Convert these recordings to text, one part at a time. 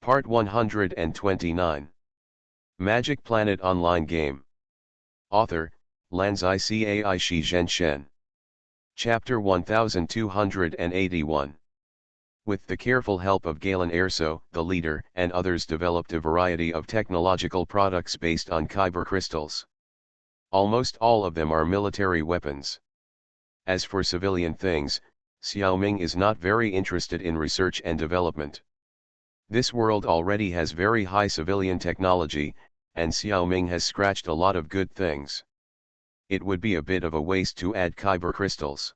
Part 129. Magic Planet Online Game. Author, Lanzai Cai Shi Zhenshen. Chapter 1281. With the careful help of Galen Erso, the leader, and others developed a variety of technological products based on kyber crystals. Almost all of them are military weapons. As for civilian things, Xiaoming is not very interested in research and development. This world already has very high civilian technology, and Xiaoming has scratched a lot of good things. It would be a bit of a waste to add kyber crystals.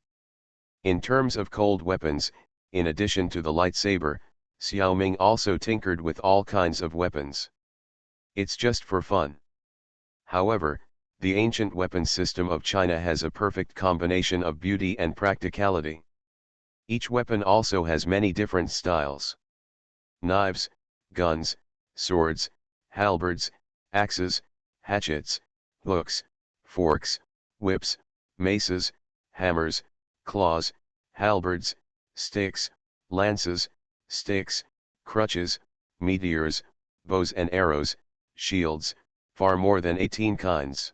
In terms of cold weapons, in addition to the lightsaber, Xiaoming also tinkered with all kinds of weapons. It's just for fun. However, the ancient weapons system of China has a perfect combination of beauty and practicality. Each weapon also has many different styles. Knives, guns, swords, halberds, axes, hatchets, hooks, forks, whips, maces, hammers, claws, halberds, sticks, lances, sticks, crutches, meteors, bows and arrows, shields, far more than 18 kinds.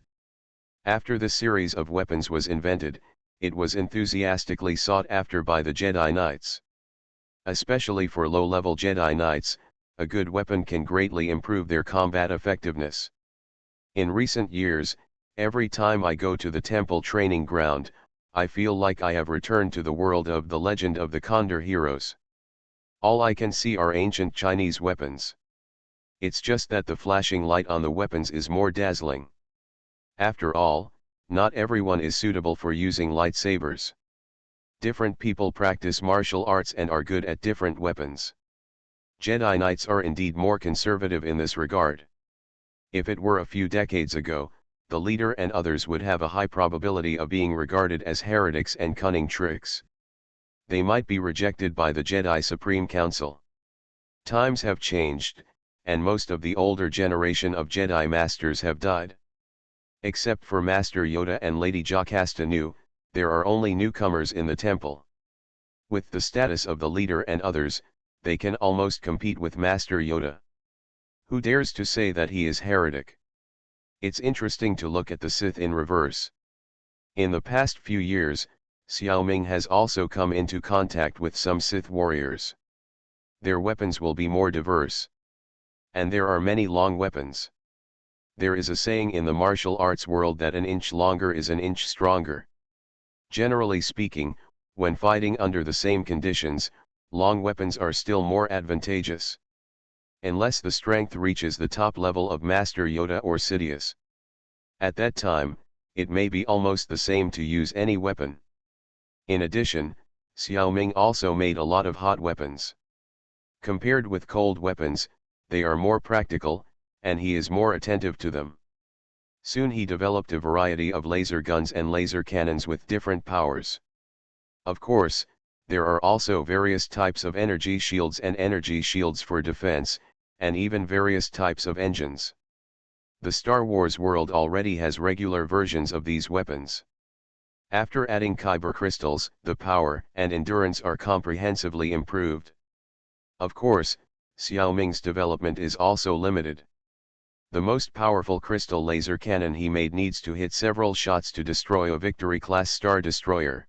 After the series of weapons was invented, it was enthusiastically sought after by the Jedi Knights. Especially for low-level Jedi Knights, a good weapon can greatly improve their combat effectiveness. In recent years, every time I go to the temple training ground, I feel like I have returned to the world of the legend of the Condor heroes. All I can see are ancient Chinese weapons. It's just that the flashing light on the weapons is more dazzling. After all, not everyone is suitable for using lightsabers. Different people practice martial arts and are good at different weapons. Jedi Knights are indeed more conservative in this regard. If it were a few decades ago, the leader and others would have a high probability of being regarded as heretics and cunning tricks. They might be rejected by the Jedi Supreme Council. Times have changed, and most of the older generation of Jedi Masters have died. Except for Master Yoda and Lady Jocasta Nu, there are only newcomers in the temple. With the status of the leader and others, they can almost compete with Master Yoda. Who dares to say that he is heretic? It's interesting to look at the Sith in reverse. In the past few years, Xiaoming has also come into contact with some Sith warriors. Their weapons will be more diverse. And there are many long weapons. There is a saying in the martial arts world that an inch longer is an inch stronger. Generally speaking, when fighting under the same conditions, long weapons are still more advantageous. Unless the strength reaches the top level of Master Yoda or Sidious. At that time, it may be almost the same to use any weapon. In addition, Xiaoming also made a lot of hot weapons. Compared with cold weapons, they are more practical, and he is more attentive to them. Soon he developed a variety of laser guns and laser cannons with different powers. Of course, there are also various types of energy shields and energy shields for defense, and even various types of engines. The Star Wars world already has regular versions of these weapons. After adding kyber crystals, the power and endurance are comprehensively improved. Of course, Xiaoming's development is also limited. The most powerful crystal laser cannon he made needs to hit several shots to destroy a Victory-class Star Destroyer.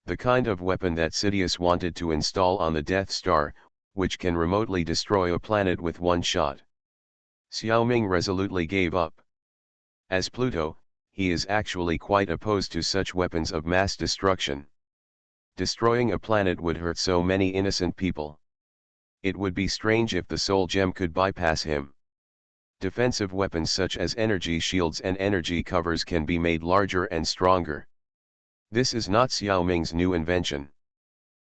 The kind of weapon that Sidious wanted to install on the Death Star, which can remotely destroy a planet with one shot. Xiaoming resolutely gave up. As Pluto, he is actually quite opposed to such weapons of mass destruction. Destroying a planet would hurt so many innocent people. It would be strange if the Soul Gem could bypass him. Defensive weapons such as energy shields and energy covers can be made larger and stronger. This is not Xiaoming's new invention.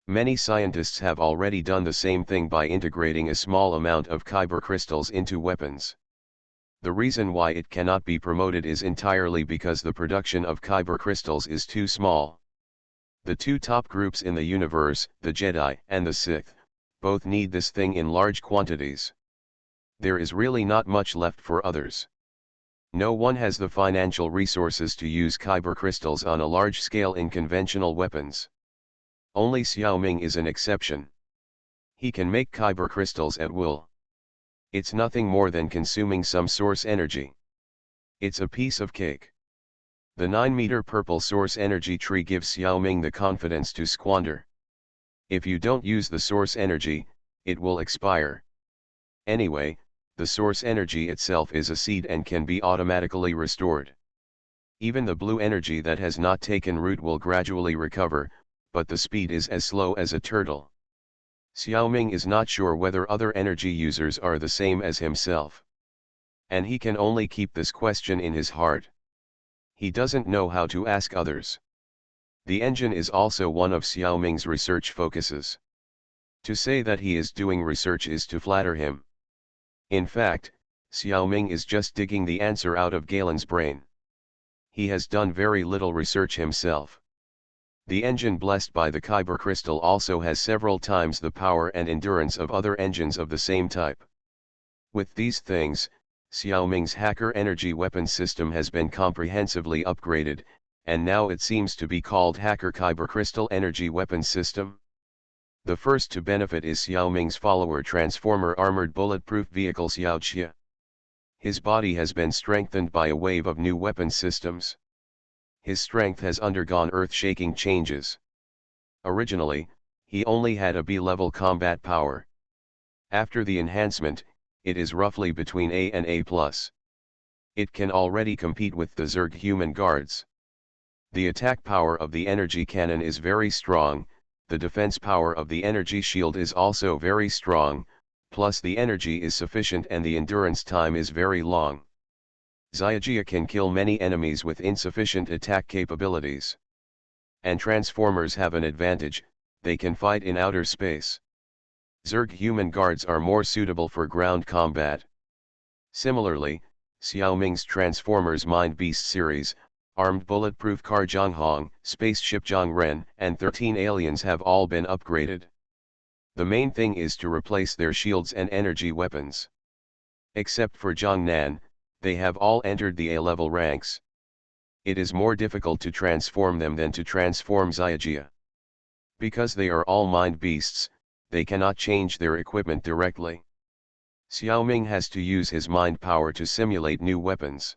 Many scientists have already done the same thing by integrating a small amount of kyber crystals into weapons. The reason why it cannot be promoted is entirely because the production of kyber crystals is too small. The two top groups in the universe, the Jedi and the Sith, both need this thing in large quantities. There is really not much left for others. No one has the financial resources to use kyber crystals on a large scale in conventional weapons. Only Xiaoming is an exception. He can make kyber crystals at will. It's nothing more than consuming some source energy. It's a piece of cake. The 9-meter purple source energy tree gives Xiaoming the confidence to squander. If you don't use the source energy, it will expire. Anyway, the source energy itself is a seed and can be automatically restored. Even the blue energy that has not taken root will gradually recover, but the speed is as slow as a turtle. Xiaoming is not sure whether other energy users are the same as himself. And he can only keep this question in his heart. He doesn't know how to ask others. The engine is also one of Xiaoming's research focuses. To say that he is doing research is to flatter him. In fact, Xiaoming is just digging the answer out of Galen's brain. He has done very little research himself. The engine blessed by the Kyber crystal also has several times the power and endurance of other engines of the same type. With these things, Xiaoming's hacker energy weapon system has been comprehensively upgraded, and now it seems to be called Hacker Kyber Crystal Energy Weapon System. The first to benefit is Xiaoming's follower transformer armored bulletproof vehicle Xiaoqia. His body has been strengthened by a wave of new weapon systems. His strength has undergone earth-shaking changes. Originally, he only had a B-level combat power. After the enhancement, it is roughly between A and A+. It can already compete with the Zerg human guards. The attack power of the energy cannon is very strong, the defense power of the energy shield is also very strong, plus the energy is sufficient and the endurance time is very long. Xiaoqia can kill many enemies with insufficient attack capabilities. And transformers have an advantage, they can fight in outer space. Zerg human guards are more suitable for ground combat. Similarly, Xiaoming's Transformers Mind Beast series, Armed Bulletproof Car Zhonghong, Spaceship Zhongren, and 13 aliens have all been upgraded. The main thing is to replace their shields and energy weapons. Except for Zhongnan, they have all entered the A-level ranks. It is more difficult to transform them than to transform Xiaoqia. Because they are all mind beasts, they cannot change their equipment directly. Xiaoming has to use his mind power to simulate new weapons.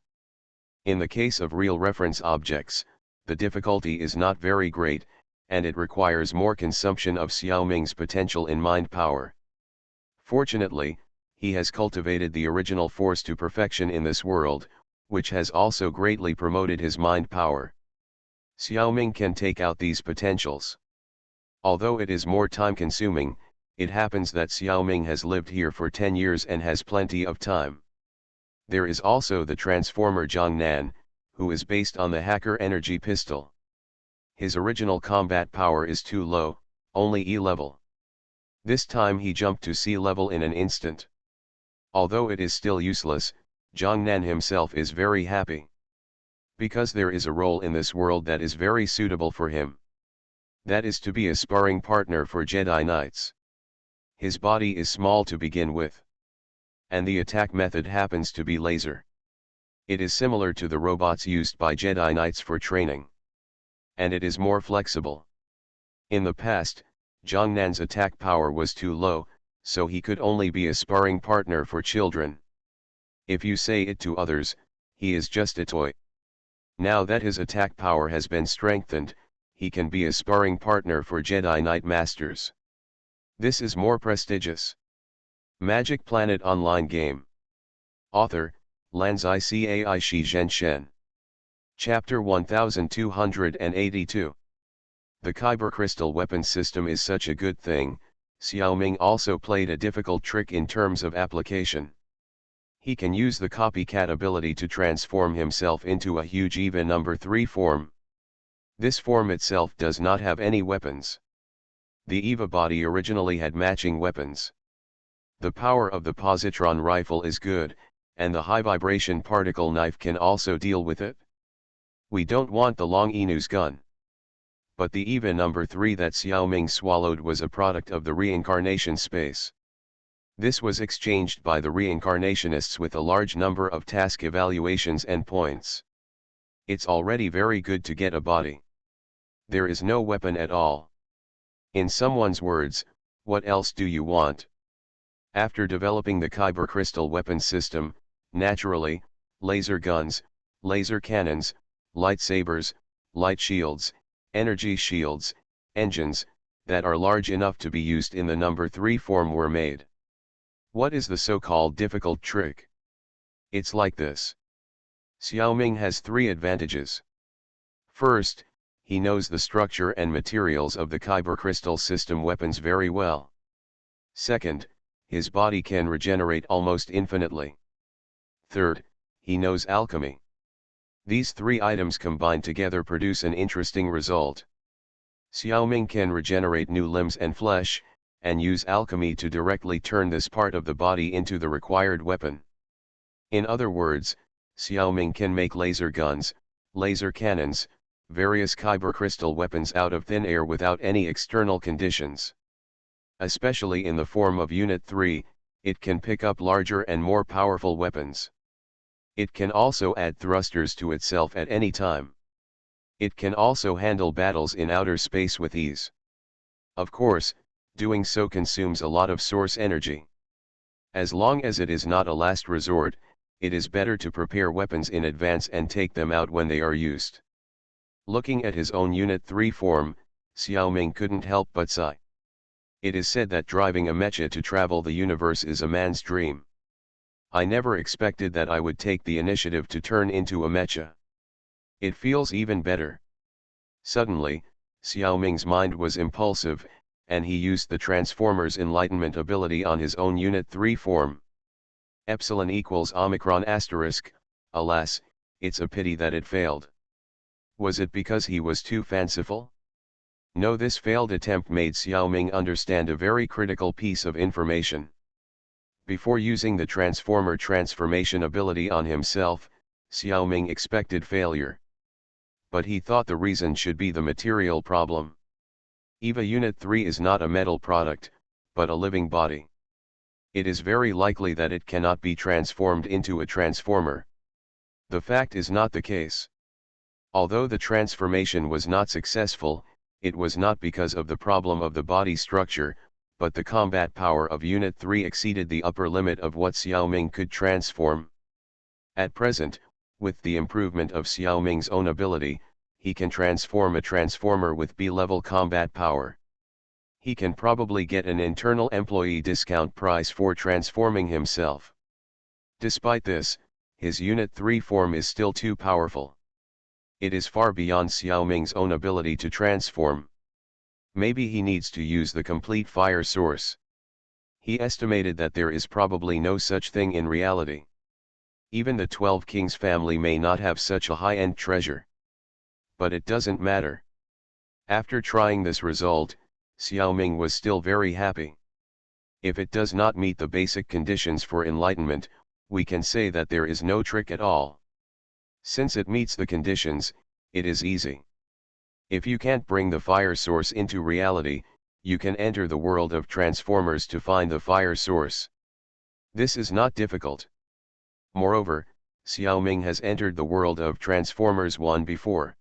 In the case of real reference objects, the difficulty is not very great, and it requires more consumption of Xiaoming's potential in mind power. Fortunately, he has cultivated the original force to perfection in this world, which has also greatly promoted his mind power. Xiaoming can take out these potentials. Although it is more time-consuming, it happens that Xiaoming has lived here for 10 years and has plenty of time. There is also the Transformer Zhongnan, who is based on the Hacker Energy Pistol. His original combat power is too low, only E level. This time he jumped to C level in an instant. Although it is still useless, Zhongnan himself is very happy. Because there is a role in this world that is very suitable for him. That is to be a sparring partner for Jedi Knights. His body is small to begin with. And the attack method happens to be laser. It is similar to the robots used by Jedi Knights for training. And it is more flexible. In the past, Zhongnan's attack power was too low, so he could only be a sparring partner for children. If you say it to others, he is just a toy. Now that his attack power has been strengthened, he can be a sparring partner for Jedi Knight Masters. This is more prestigious. Magic Planet Online Game. Author, Lanzai Cai Shi Zhenshen. Chapter 1282. The Kyber Crystal weapon system is such a good thing. Xiaoming also played a difficult trick in terms of application. He can use the copycat ability to transform himself into a huge EVA number 3 form. This form itself does not have any weapons. The EVA body originally had matching weapons. The power of the positron rifle is good, and the high vibration particle knife can also deal with it. We don't want the long Inu's gun. But the EVA number 3 that Xiaoming swallowed was a product of the reincarnation space. This was exchanged by the reincarnationists with a large number of task evaluations and points. It's already very good to get a body. There is no weapon at all. In someone's words, what else do you want? After developing the Kyber crystal weapons system, naturally, laser guns, laser cannons, lightsabers, light shields, energy shields, engines, that are large enough to be used in the number 3 form were made. What is the so-called difficult trick? It's like this. Xiaoming has 3 advantages. First, he knows the structure and materials of the Kyber crystal system weapons very well. Second, his body can regenerate almost infinitely. Third, he knows alchemy. These 3 items combined together produce an interesting result. Xiaoming can regenerate new limbs and flesh, and use alchemy to directly turn this part of the body into the required weapon. In other words, Xiaoming can make laser guns, laser cannons, various Kyber crystal weapons out of thin air without any external conditions. Especially in the form of Unit 3, it can pick up larger and more powerful weapons. It can also add thrusters to itself at any time. It can also handle battles in outer space with ease. Of course, doing so consumes a lot of source energy. As long as it is not a last resort, it is better to prepare weapons in advance and take them out when they are used. Looking at his own Unit 3 form, Xiaoming couldn't help but sigh. It is said that driving a mecha to travel the universe is a man's dream. I never expected that I would take the initiative to turn into a mecha. It feels even better. Suddenly, Xiaoming's mind was impulsive, and he used the Transformer's enlightenment ability on his own Unit 3 form. Epsilon equals Omicron asterisk, alas, it's a pity that it failed. Was it because he was too fanciful? No, this failed attempt made Xiaoming understand a very critical piece of information. Before using the Transformer transformation ability on himself, Xiaoming expected failure. But he thought the reason should be the material problem. EVA Unit 3 is not a metal product, but a living body. It is very likely that it cannot be transformed into a transformer. The fact is not the case. Although the transformation was not successful, it was not because of the problem of the body structure, but the combat power of Unit 3 exceeded the upper limit of what Xiaoming could transform. At present, with the improvement of Xiaoming's own ability, he can transform a transformer with B-level combat power. He can probably get an internal employee discount price for transforming himself. Despite this, his Unit 3 form is still too powerful. It is far beyond Xiaoming's own ability to transform. Maybe he needs to use the complete fire source. He estimated that there is probably no such thing in reality. Even the 12 Kings family may not have such a high-end treasure. But it doesn't matter. After trying this result, Xiaoming was still very happy. If it does not meet the basic conditions for enlightenment, we can say that there is no trick at all. Since it meets the conditions, it is easy. If you can't bring the fire source into reality, you can enter the world of transformers to find the fire source. This is not difficult. Moreover, Xiaoming has entered the world of Transformers 1 before.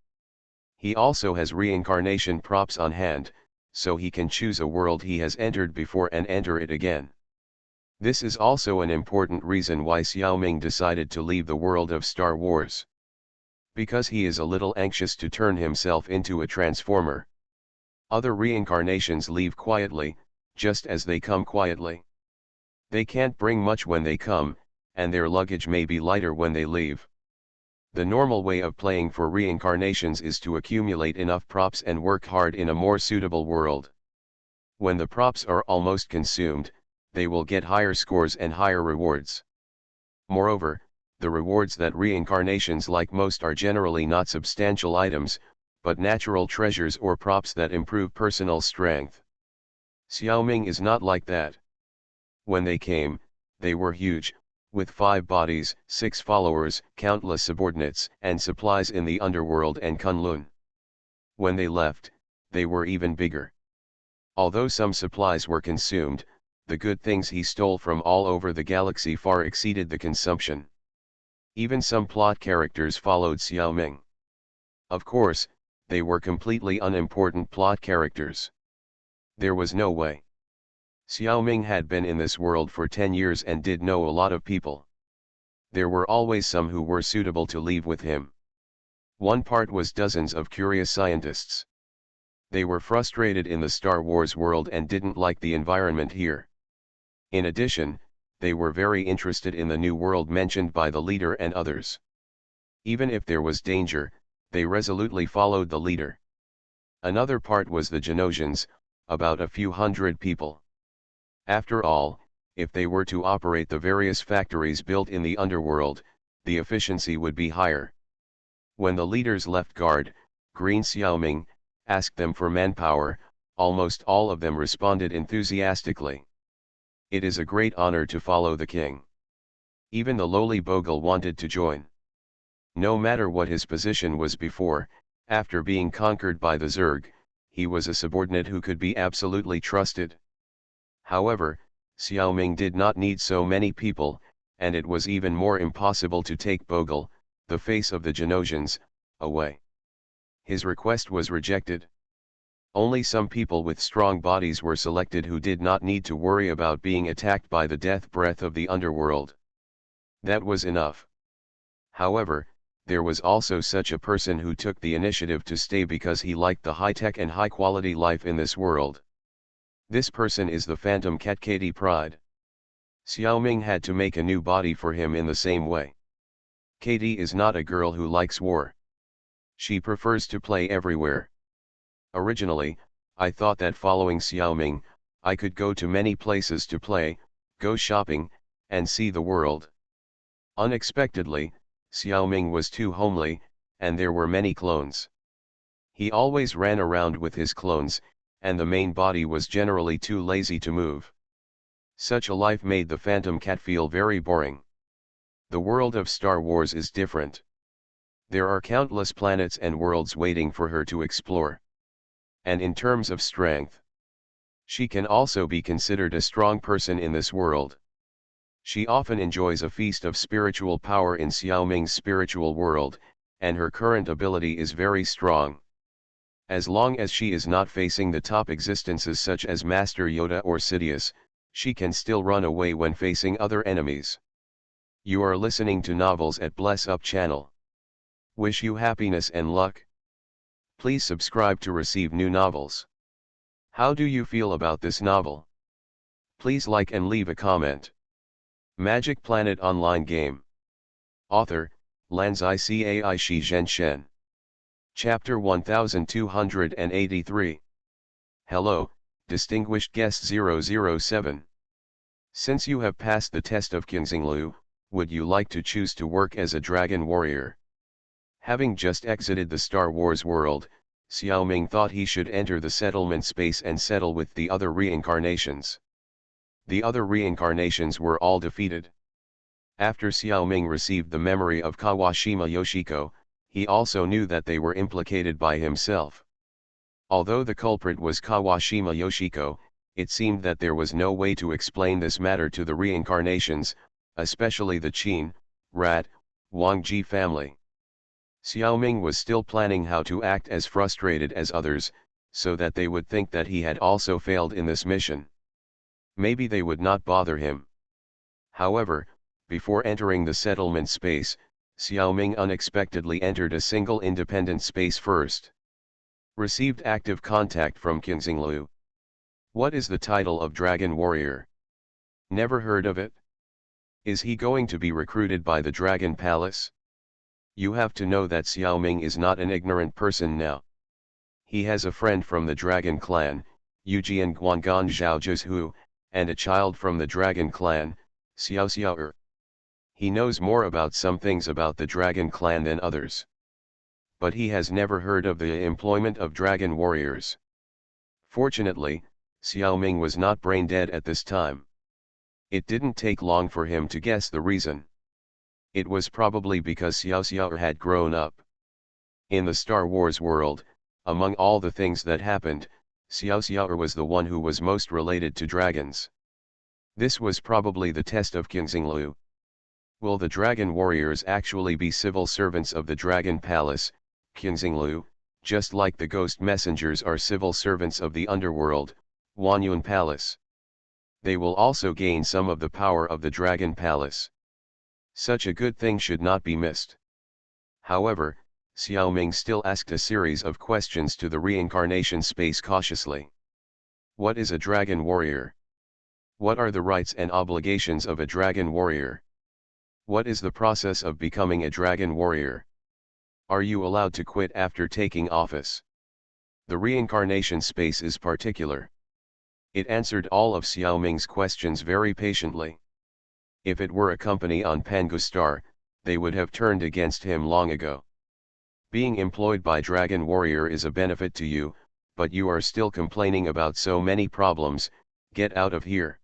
He also has reincarnation props on hand, so he can choose a world he has entered before and enter it again. This is also an important reason why Xiaoming decided to leave the world of Star Wars. Because he is a little anxious to turn himself into a transformer. Other reincarnations leave quietly, just as they come quietly. They can't bring much when they come, and their luggage may be lighter when they leave. The normal way of playing for reincarnations is to accumulate enough props and work hard in a more suitable world. When the props are almost consumed, they will get higher scores and higher rewards. Moreover, the rewards that reincarnations like most are generally not substantial items, but natural treasures or props that improve personal strength. Xiaoming is not like that. When they came, they were huge, with 5 bodies, 6 followers, countless subordinates, and supplies in the underworld and Kunlun. When they left, they were even bigger. Although some supplies were consumed, the good things he stole from all over the galaxy far exceeded the consumption. Even some plot characters followed Xiaoming. Of course, they were completely unimportant plot characters. There was no way. Xiaoming had been in this world for 10 years and did know a lot of people. There were always some who were suitable to leave with him. One part was dozens of curious scientists. They were frustrated in the Star Wars world and didn't like the environment here. In addition, they were very interested in the new world mentioned by the leader and others. Even if there was danger, they resolutely followed the leader. Another part was the Genosians, about a few hundred people. After all, if they were to operate the various factories built in the underworld, the efficiency would be higher. When the leaders left guard, Green Xiaoming asked them for manpower. Almost all of them responded enthusiastically. It is a great honor to follow the king. Even the lowly Bogle wanted to join. No matter what his position was before, after being conquered by the Zerg, he was a subordinate who could be absolutely trusted. However, Xiaoming did not need so many people, and it was even more impossible to take Bogle, the face of the Genosians, away. His request was rejected. Only some people with strong bodies were selected who did not need to worry about being attacked by the death breath of the underworld. That was enough. However, there was also such a person who took the initiative to stay because he liked the high-tech and high-quality life in this world. This person is the Phantom Cat Katie Pride. Xiaoming had to make a new body for him in the same way. Katie is not a girl who likes war. She prefers to play everywhere. Originally, I thought that following Xiaoming, I could go to many places to play, go shopping, and see the world. Unexpectedly, Xiaoming was too homely, and there were many clones. He always ran around with his clones, and the main body was generally too lazy to move. Such a life made the Phantom Cat feel very boring. The world of Star Wars is different. There are countless planets and worlds waiting for her to explore. And in terms of strength, she can also be considered a strong person in this world. She often enjoys a feast of spiritual power in Xiaoming's spiritual world, and her current ability is very strong. As long as she is not facing the top existences such as Master Yoda or Sidious, she can still run away when facing other enemies. You are listening to Novels at Bless Up channel. Wish you happiness and luck. Please subscribe to receive new novels. How do you feel about this novel? Please like and leave a comment. Magic Planet Online Game. Author, Lanzai Cai Shi Zhenshen. Chapter 1283. Hello, distinguished guest 007. Since you have passed the test of Qingxinglu, would you like to choose to work as a dragon warrior? Having just exited the Star Wars world, Xiaoming thought he should enter the settlement space and settle with the other reincarnations. The other reincarnations were all defeated. After Xiaoming received the memory of Kawashima Yoshiko, he also knew that they were implicated by himself. Although the culprit was Kawashima Yoshiko, it seemed that there was no way to explain this matter to the reincarnations, especially the Qin, Rat, Wangji family. Xiaoming was still planning how to act as frustrated as others, so that they would think that he had also failed in this mission. Maybe they would not bother him. However, before entering the settlement space, Xiaoming unexpectedly entered a single independent space first. Received active contact from Qingxinglu. What is the title of Dragon Warrior? Never heard of it. Is he going to be recruited by the Dragon Palace? You have to know that Xiaoming is not an ignorant person now. He has a friend from the Dragon Clan, Yujian Guangan Zhaojizhu, and a child from the Dragon Clan, Xiao Xiao'er. He knows more about some things about the Dragon Clan than others. But he has never heard of the employment of dragon warriors. Fortunately, Xiaoming was not brain dead at this time. It didn't take long for him to guess the reason. It was probably because Xiao Xiao'er had grown up. In the Star Wars world, among all the things that happened, Xiao Xiao'er was the one who was most related to dragons. This was probably the test of Qingxinglu. Will the dragon warriors actually be civil servants of the Dragon Palace, Qingxinglu, just like the ghost messengers are civil servants of the underworld, Huanyuan Palace? They will also gain some of the power of the Dragon Palace. Such a good thing should not be missed. However, Xiaoming still asked a series of questions to the reincarnation space cautiously. What is a dragon warrior? What are the rights and obligations of a dragon warrior? What is the process of becoming a dragon warrior? Are you allowed to quit after taking office? The reincarnation space is particular. It answered all of Xiaoming's questions very patiently. If it were a company on Pangustar, they would have turned against him long ago. Being employed by Dragon Warrior is a benefit to you, but you are still complaining about so many problems. Get out of here.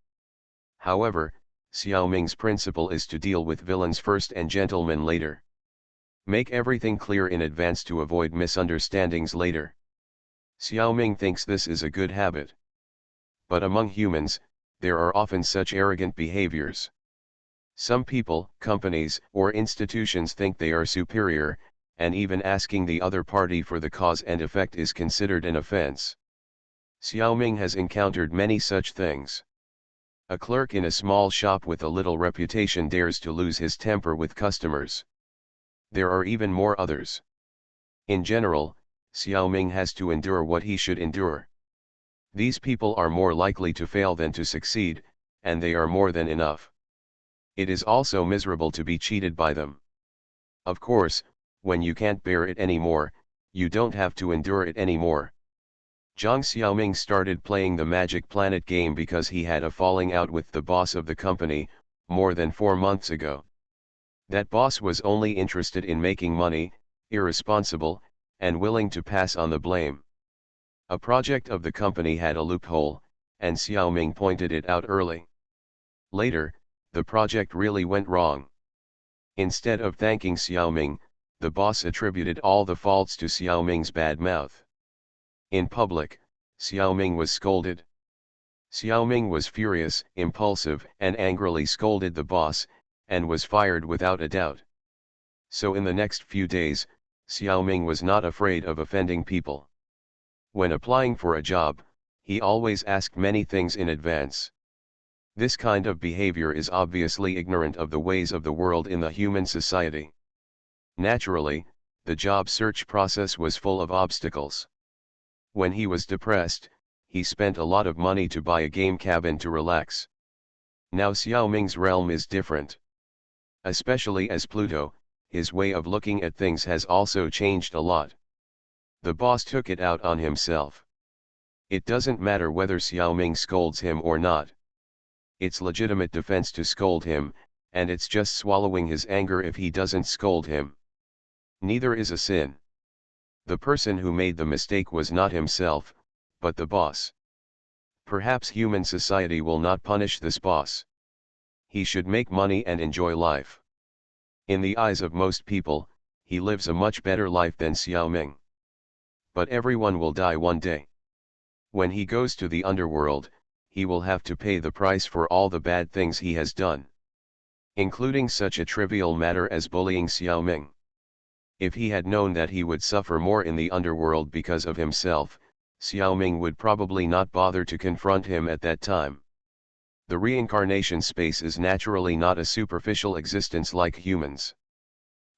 However, Xiaoming's principle is to deal with villains first and gentlemen later. Make everything clear in advance to avoid misunderstandings later. Xiaoming thinks this is a good habit. But among humans, there are often such arrogant behaviors. Some people, companies, or institutions think they are superior, and even asking the other party for the cause and effect is considered an offense. Xiaoming has encountered many such things. A clerk in a small shop with a little reputation dares to lose his temper with customers. There are even more others. In general, Xiaoming has to endure what he should endure. These people are more likely to fail than to succeed, and they are more than enough. It is also miserable to be cheated by them. Of course, when you can't bear it anymore, you don't have to endure it anymore. Zhang Xiaoming started playing the Magic Planet game because he had a falling out with the boss of the company, more than 4 months ago. That boss was only interested in making money, irresponsible, and willing to pass on the blame. A project of the company had a loophole, and Xiaoming pointed it out early. Later, the project really went wrong. Instead of thanking Xiaoming, the boss attributed all the faults to Xiaoming's bad mouth. In public, Xiaoming was scolded. Xiaoming was furious, impulsive, and angrily scolded the boss, and was fired without a doubt. So in the next few days, Xiaoming was not afraid of offending people. When applying for a job, he always asked many things in advance. This kind of behavior is obviously ignorant of the ways of the world in the human society. Naturally, the job search process was full of obstacles. When he was depressed, he spent a lot of money to buy a game cabin to relax. Now Xiaoming's realm is different. Especially as Pluto, his way of looking at things has also changed a lot. The boss took it out on himself. It doesn't matter whether Xiaoming scolds him or not. It's legitimate defense to scold him, and it's just swallowing his anger if he doesn't scold him. Neither is a sin. The person who made the mistake was not himself, but the boss. Perhaps human society will not punish this boss. He should make money and enjoy life. In the eyes of most people, he lives a much better life than Xiaoming. But everyone will die one day. When he goes to the underworld, he will have to pay the price for all the bad things he has done, including such a trivial matter as bullying Xiaoming. If he had known that he would suffer more in the underworld because of himself, Xiaoming would probably not bother to confront him at that time. The reincarnation space is naturally not a superficial existence like humans.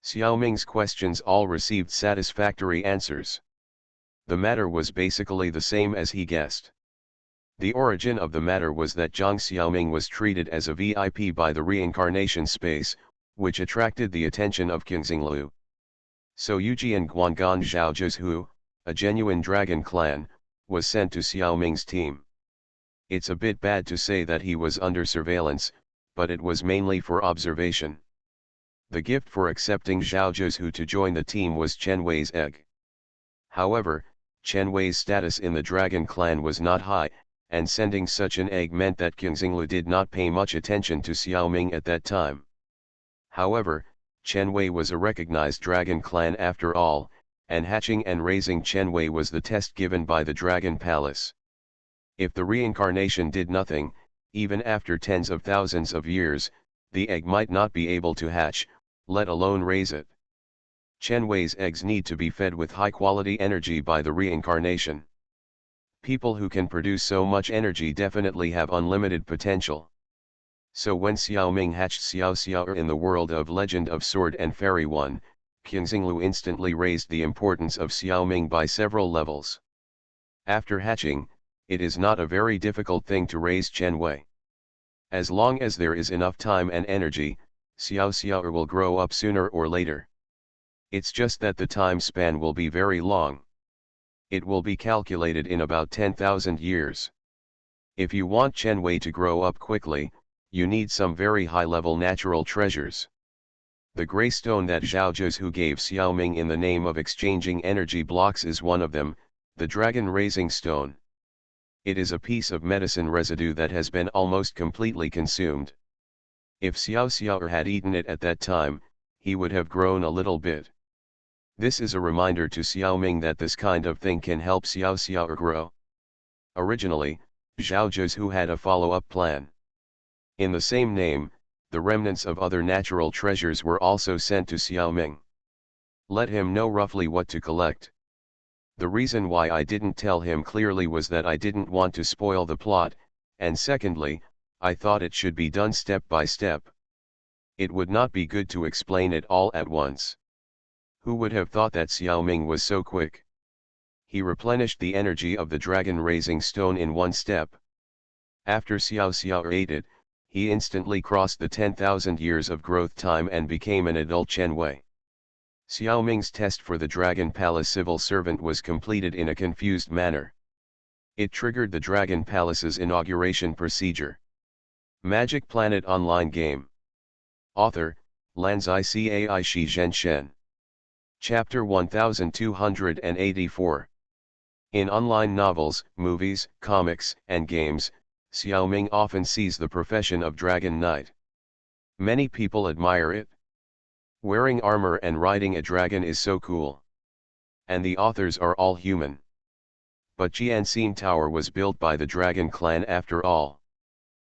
Xiaoming's questions all received satisfactory answers. The matter was basically the same as he guessed. The origin of the matter was that Zhang Xiaoming was treated as a VIP by the reincarnation space, which attracted the attention of Qingxinglu. So Yujian Guangan Zhaozhu, a genuine dragon clan, was sent to Xiaoming's team. It's a bit bad to say that he was under surveillance, but it was mainly for observation. The gift for accepting Zhaozhu to join the team was Chen Wei's egg. However, Chen Wei's status in the dragon clan was not high, and sending such an egg meant that Qingxinglu did not pay much attention to Xiaoming at that time. However, Chen Wei was a recognized dragon clan after all, and hatching and raising Chen Wei was the test given by the Dragon Palace. If the reincarnation did nothing, even after tens of thousands of years, the egg might not be able to hatch, let alone raise it. Chen Wei's eggs need to be fed with high-quality energy by the reincarnation. People who can produce so much energy definitely have unlimited potential. So when Xiao Ming hatched Xiao Xiao in the world of Legend of Sword and Fairy 1, Qingxinglu instantly raised the importance of Xiao Ming by several levels. After hatching, it is not a very difficult thing to raise Chen Wei. As long as there is enough time and energy, Xiao Xiao will grow up sooner or later. It's just that the time span will be very long. It will be calculated in about 10,000 years. If you want Chen Wei to grow up quickly, you need some very high-level natural treasures. The gray stone that Zhao Zhou gave Xiao Ming in the name of exchanging energy blocks is one of them, the dragon raising stone. It is a piece of medicine residue that has been almost completely consumed. If Xiao Xiao had eaten it at that time, he would have grown a little bit. This is a reminder to Xiao Ming that this kind of thing can help Xiao Xiao grow. Originally, Zhao Zhou had a follow-up plan. In the same name, the remnants of other natural treasures were also sent to Xiao Ming. Let him know roughly what to collect. The reason why I didn't tell him clearly was that I didn't want to spoil the plot, and secondly, I thought it should be done step by step. It would not be good to explain it all at once. Who would have thought that Xiao Ming was so quick? He replenished the energy of the dragon raising stone in one step. After Xiao Xiao ate it, he instantly crossed the 10,000 years of growth time and became an adult Chen Wei. Xiao Ming's test for the Dragon Palace civil servant was completed in a confused manner. It triggered the Dragon Palace's inauguration procedure. Magic Planet Online Game. Author, Lanzai Cai Shi Zhen Shen. Chapter 1284. In online novels, movies, comics, and games, Xiao Ming often sees the profession of Dragon Knight. Many people admire it. Wearing armor and riding a dragon is so cool. And the authors are all human. But Jianxin Tower was built by the Dragon Clan after all.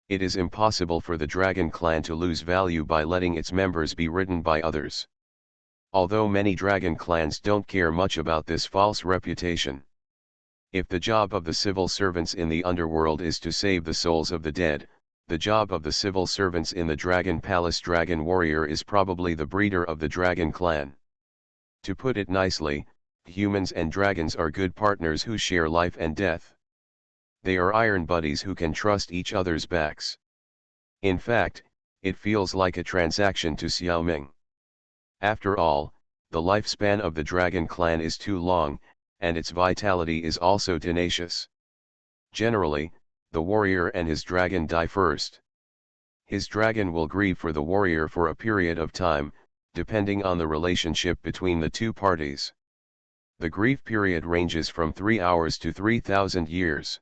It is impossible for the Dragon Clan to lose value by letting its members be ridden by others. Although many Dragon Clans don't care much about this false reputation. If the job of the civil servants in the underworld is to save the souls of the dead, the job of the civil servants in the Dragon Palace Dragon Warrior is probably the breeder of the Dragon Clan. To put it nicely, humans and dragons are good partners who share life and death. They are iron buddies who can trust each other's backs. In fact, it feels like a transaction to Xiao Ming. After all, the lifespan of the Dragon Clan is too long, and its vitality is also tenacious. Generally, the warrior and his dragon die first. His dragon will grieve for the warrior for a period of time, depending on the relationship between the two parties. The grief period ranges from 3 hours to 3,000 years.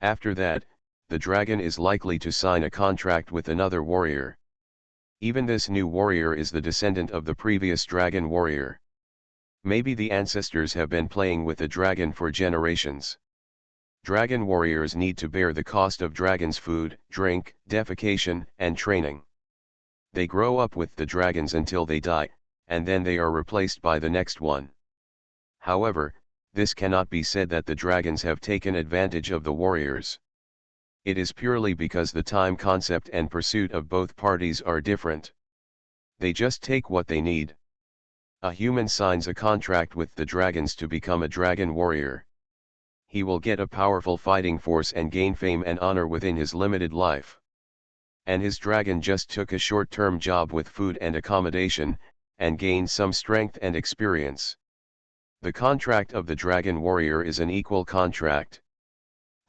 After that, the dragon is likely to sign a contract with another warrior. Even this new warrior is the descendant of the previous dragon warrior. Maybe the ancestors have been playing with the dragon for generations. Dragon warriors need to bear the cost of dragon's food, drink, defecation, and training. They grow up with the dragons until they die, and then they are replaced by the next one. However, this cannot be said that the dragons have taken advantage of the warriors. It is purely because the time concept and pursuit of both parties are different. They just take what they need. A human signs a contract with the dragons to become a dragon warrior. He will get a powerful fighting force and gain fame and honor within his limited life. And his dragon just took a short-term job with food and accommodation, and gained some strength and experience. The contract of the dragon warrior is an equal contract.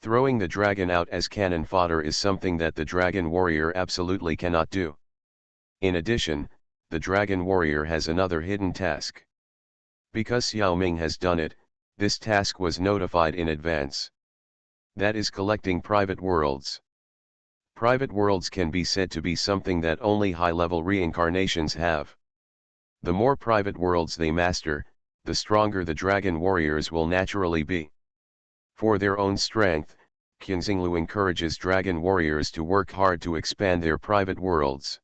Throwing the dragon out as cannon fodder is something that the dragon warrior absolutely cannot do. In addition, the dragon warrior has another hidden task. Because Xiao Ming has done it, this task was notified in advance. That is collecting private worlds. Private worlds can be said to be something that only high-level reincarnations have. The more private worlds they master, the stronger the dragon warriors will naturally be. For their own strength, Qingxinglu encourages dragon warriors to work hard to expand their private worlds.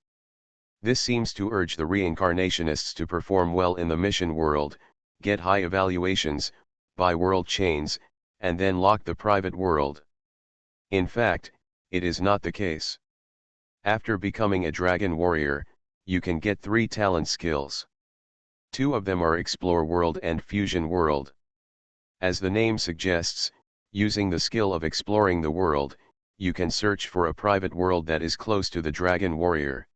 This seems to urge the reincarnationists to perform well in the mission world, get high evaluations, buy world chains, and then lock the private world. In fact, it is not the case. After becoming a dragon warrior, you can get 3 talent skills. 2 of them are Explore World and Fusion World. As the name suggests, using the skill of exploring the world, you can search for a private world that is close to the dragon warrior.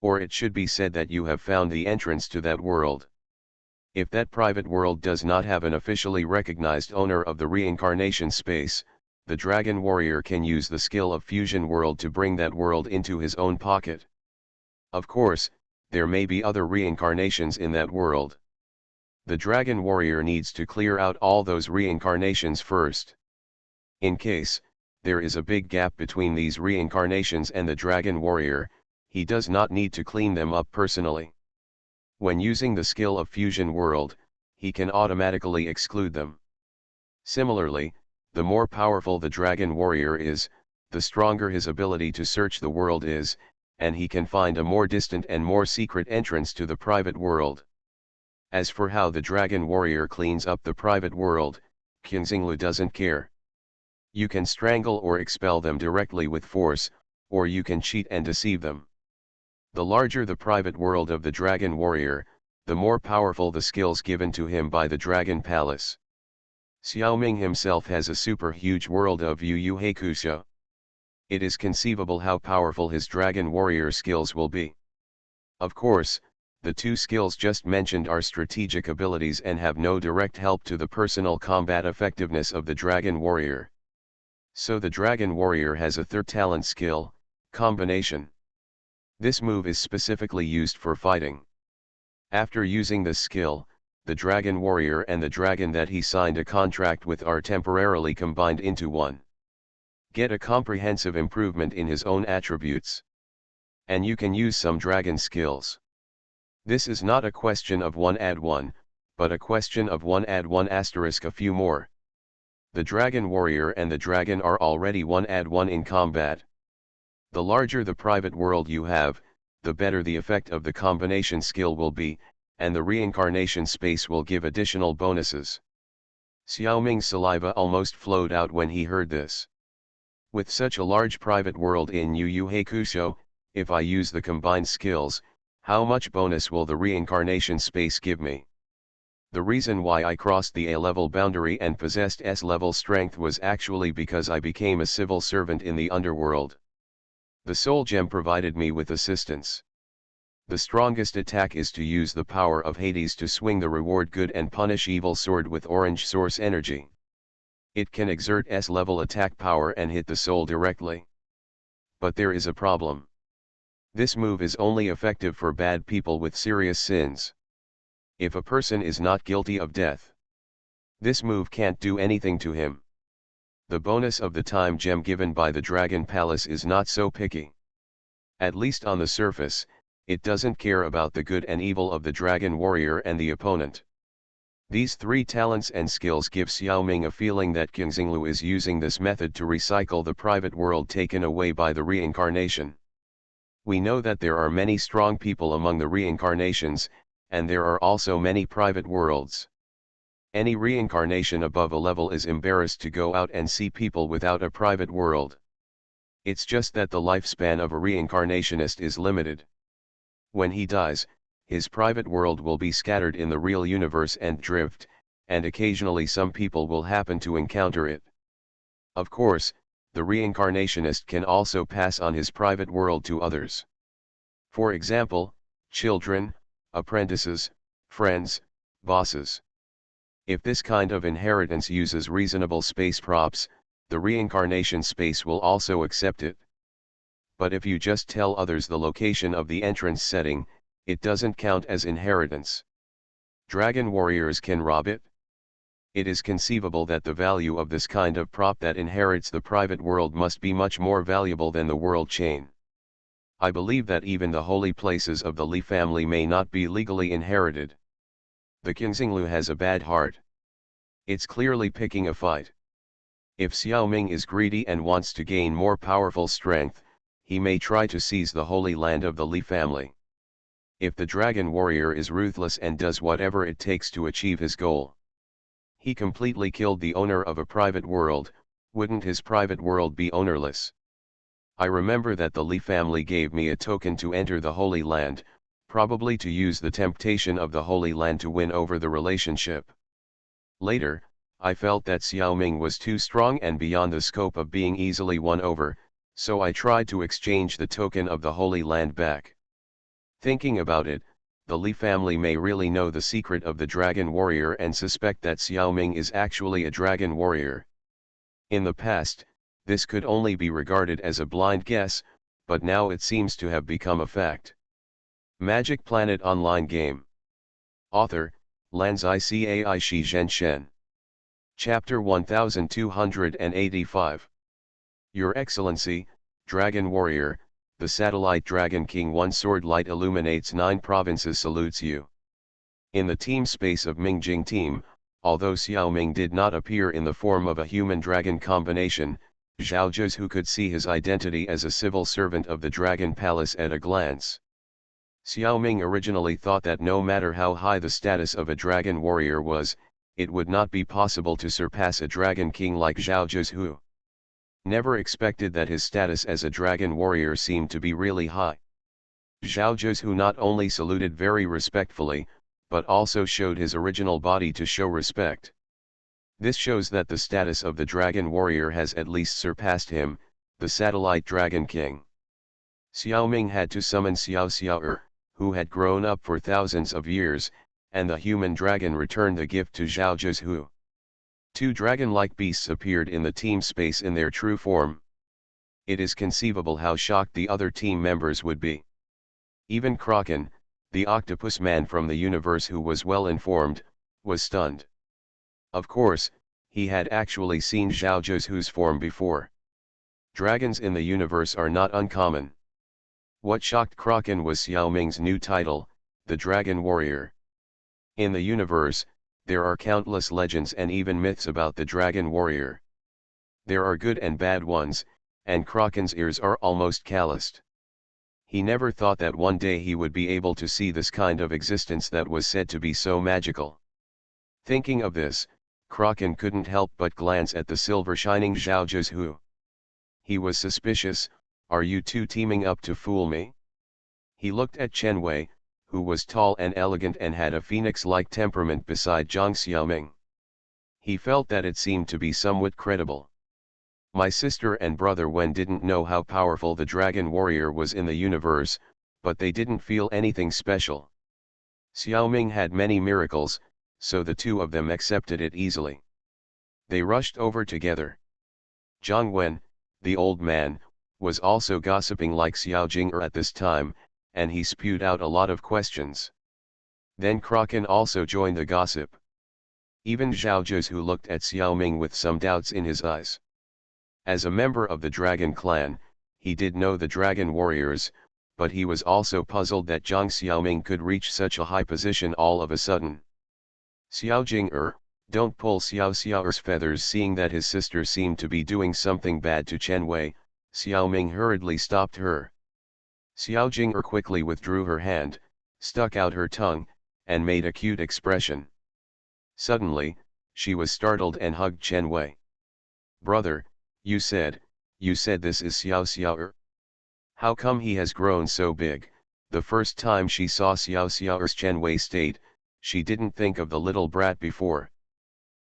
Or it should be said that you have found the entrance to that world. If that private world does not have an officially recognized owner of the reincarnation space, the dragon warrior can use the skill of Fusion World to bring that world into his own pocket. Of course, there may be other reincarnations in that world. The dragon warrior needs to clear out all those reincarnations first. In case there is a big gap between these reincarnations and the dragon warrior, he does not need to clean them up personally. When using the skill of Fusion World, he can automatically exclude them. Similarly, the more powerful the dragon warrior is, the stronger his ability to search the world is, and he can find a more distant and more secret entrance to the private world. As for how the dragon warrior cleans up the private world, Qingxinglu doesn't care. You can strangle or expel them directly with force, or you can cheat and deceive them. The larger the private world of the dragon warrior, the more powerful the skills given to him by the dragon palace. Xiaoming himself has a super huge world of Yu Yu Hakusho. It is conceivable how powerful his dragon warrior skills will be. Of course, the 2 skills just mentioned are strategic abilities and have no direct help to the personal combat effectiveness of the dragon warrior. So the dragon warrior has a 3rd talent skill, Combination. This move is specifically used for fighting. After using this skill, the dragon warrior and the dragon that he signed a contract with are temporarily combined into one. Get a comprehensive improvement in his own attributes. And you can use some dragon skills. This is not a question of 1 add 1, but a question of 1 add 1 asterisk a few more. The dragon warrior and the dragon are already 1 add 1 in combat. The larger the private world you have, the better the effect of the combination skill will be, and the reincarnation space will give additional bonuses. Xiaoming's saliva almost flowed out when he heard this. With such a large private world in Yu Yu Hakusho, if I use the combined skills, how much bonus will the reincarnation space give me? The reason why I crossed the A-level boundary and possessed S-level strength was actually because I became a civil servant in the underworld. The soul gem provided me with assistance. The strongest attack is to use the power of Hades to swing the reward good and punish evil sword with orange source energy. It can exert S-level attack power and hit the soul directly. But there is a problem. This move is only effective for bad people with serious sins. If a person is not guilty of death, this move can't do anything to him. The bonus of the time gem given by the Dragon Palace is not so picky. At least on the surface, it doesn't care about the good and evil of the Dragon Warrior and the opponent. These 3 talents and skills give Xiaoming a feeling that Qingxinglu is using this method to recycle the private world taken away by the reincarnation. We know that there are many strong people among the reincarnations, and there are also many private worlds. Any reincarnation above a level is embarrassed to go out and see people without a private world. It's just that the lifespan of a reincarnationist is limited. When he dies, his private world will be scattered in the real universe and drift, and occasionally some people will happen to encounter it. Of course, the reincarnationist can also pass on his private world to others. For example, children, apprentices, friends, bosses. If this kind of inheritance uses reasonable space props, the reincarnation space will also accept it. But if you just tell others the location of the entrance setting, it doesn't count as inheritance. Dragon warriors can rob it. It is conceivable that the value of this kind of prop that inherits the private world must be much more valuable than the world chain. I believe that even the holy places of the Li family may not be legally inherited. The Qingxinglu has a bad heart. It's clearly picking a fight. If Xiaoming is greedy and wants to gain more powerful strength, he may try to seize the holy land of the Li family. If the dragon warrior is ruthless and does whatever it takes to achieve his goal, He completely killed the owner of a private world. Wouldn't his private world be ownerless? I remember that the Li family gave me a token to enter the Holy Land, probably to use the temptation of the Holy Land to win over the relationship. Later, I felt that Xiao Ming was too strong and beyond the scope of being easily won over, so I tried to exchange the token of the Holy Land back. Thinking about it, the Li family may really know the secret of the Dragon Warrior and suspect that Xiao Ming is actually a Dragon Warrior. In the past, this could only be regarded as a blind guess, but now it seems to have become a fact. Magic Planet Online Game. Author, Lanzai Cai Shi Zhen Shen. Chapter 1285. Your Excellency, Dragon Warrior, the Satellite Dragon King, one sword light illuminates 9 provinces, salutes you. In the team space of Mingjing team, although Xiao Ming did not appear in the form of a human-dragon combination, Zhao Zhuzhu could see his identity as a civil servant of the Dragon Palace at a glance. Xiao Ming originally thought that no matter how high the status of a dragon warrior was, it would not be possible to surpass a dragon king like Zhao Zhuzhu. Never expected that his status as a dragon warrior seemed to be really high. Zhao Zhuzhu not only saluted very respectfully, but also showed his original body to show respect. This shows that the status of the Dragon Warrior has at least surpassed him, the Satellite Dragon King. Xiao Ming had to summon Xiao Xiao, who had grown up for thousands of years, and the human dragon returned the gift to Zhao Zhuzhu. 2 dragon-like beasts appeared in the team space in their true form. It is conceivable how shocked the other team members would be. Even Kraken, the octopus man from the universe who was well informed, was stunned. Of course, he had actually seen Zhao Zhuzhu's form before. Dragons in the universe are not uncommon. What shocked Kraken was Xiao Ming's new title, the Dragon Warrior. In the universe, there are countless legends and even myths about the Dragon Warrior. There are good and bad ones, and Kraken's ears are almost calloused. He never thought that one day he would be able to see this kind of existence that was said to be so magical. Thinking of this, Kraken couldn't help but glance at the silver-shining Zhao Zhuzhu. He was suspicious. Are you two teaming up to fool me? He looked at Chen Wei, who was tall and elegant and had a phoenix-like temperament beside Zhang Xiaoming. He felt that it seemed to be somewhat credible. My sister and brother Wen didn't know how powerful the Dragon Warrior was in the universe, but they didn't feel anything special. Xiaoming had many miracles, so the two of them accepted it easily. They rushed over together. Zhang Wen, the old man, was also gossiping like Xiao Jing'er at this time, and he spewed out a lot of questions. Then Kraken also joined the gossip. Even Zhao Zhuzhu looked at Xiao Ming with some doubts in his eyes. As a member of the Dragon Clan, he did know the Dragon Warriors, but he was also puzzled that Zhang Xiaoming could reach such a high position all of a sudden. Xiao Jing'er, don't pull Xiao Xiao's feathers. Seeing that his sister seemed to be doing something bad to Chen Wei, Xiao Ming hurriedly stopped her. Xiao Jing'er quickly withdrew her hand, stuck out her tongue, and made a cute expression. Suddenly, she was startled and hugged Chen Wei. Brother, you said this is Xiao Xiao. How come he has grown so big? The first time she saw Xiao Xiao's Chen Wei state, she didn't think of the little brat before.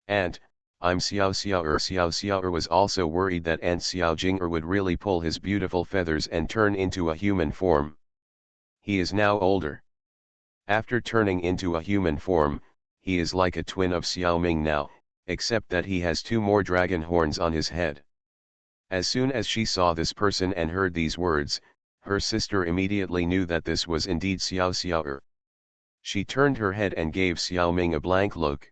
Aunt, I'm Xiao Xiao. Xiao Xiao was also worried that Aunt Xiao Jing'er would really pull his beautiful feathers and turn into a human form. He is now older. After turning into a human form, he is like a twin of Xiao Ming now, except that he has 2 more dragon horns on his head. As soon as she saw this person and heard these words, her sister immediately knew that this was indeed Xiao Xiao. She turned her head and gave Xiao Ming a blank look.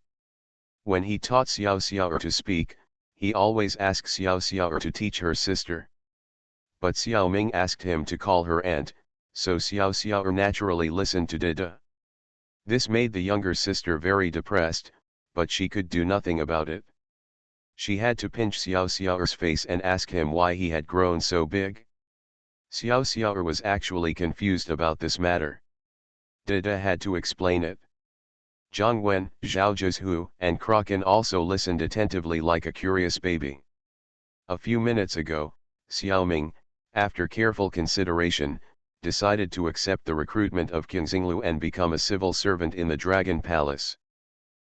When he taught Xiao Xiao to speak, he always asked Xiao Xiao to teach her sister. But Xiao Ming asked him to call her aunt, so Xiao Xiao naturally listened to Dada. This made the younger sister very depressed, but she could do nothing about it. She had to pinch Xiao Xiao's face and ask him why he had grown so big. Xiao Xiao was actually confused about this matter. Dada had to explain it. Zhang Wen, Zhao Zhizhu, and Kraken also listened attentively like a curious baby. A few minutes ago, Xiaoming, after careful consideration, decided to accept the recruitment of King Xinglu and become a civil servant in the Dragon Palace.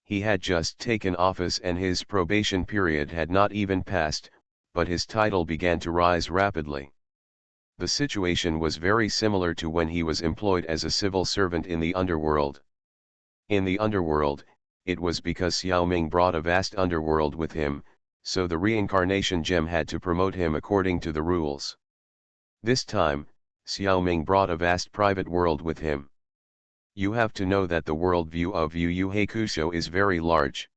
He had just taken office and his probation period had not even passed, but his title began to rise rapidly. The situation was very similar to when he was employed as a civil servant in the underworld. In the underworld, it was because Xiaoming brought a vast underworld with him, so the reincarnation gem had to promote him according to the rules. This time, Xiaoming brought a vast private world with him. You have to know that the worldview of Yu Yu Hakusho is very large.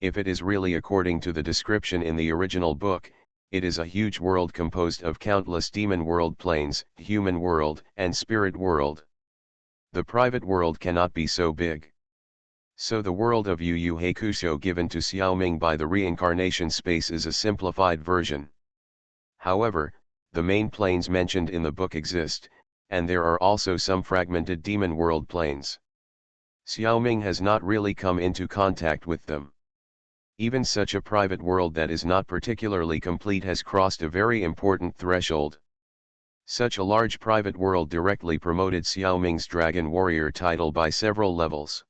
If it is really according to the description in the original book, it is a huge world composed of countless demon world planes, human world, and spirit world. The private world cannot be so big. So the world of Yu Yu Hakusho given to Xiaoming by the reincarnation space is a simplified version. However, the main planes mentioned in the book exist, and there are also some fragmented demon world planes. Xiaoming has not really come into contact with them. Even such a private world that is not particularly complete has crossed a very important threshold. Such a large private world directly promoted Xiaoming's Dragon Warrior title by several levels.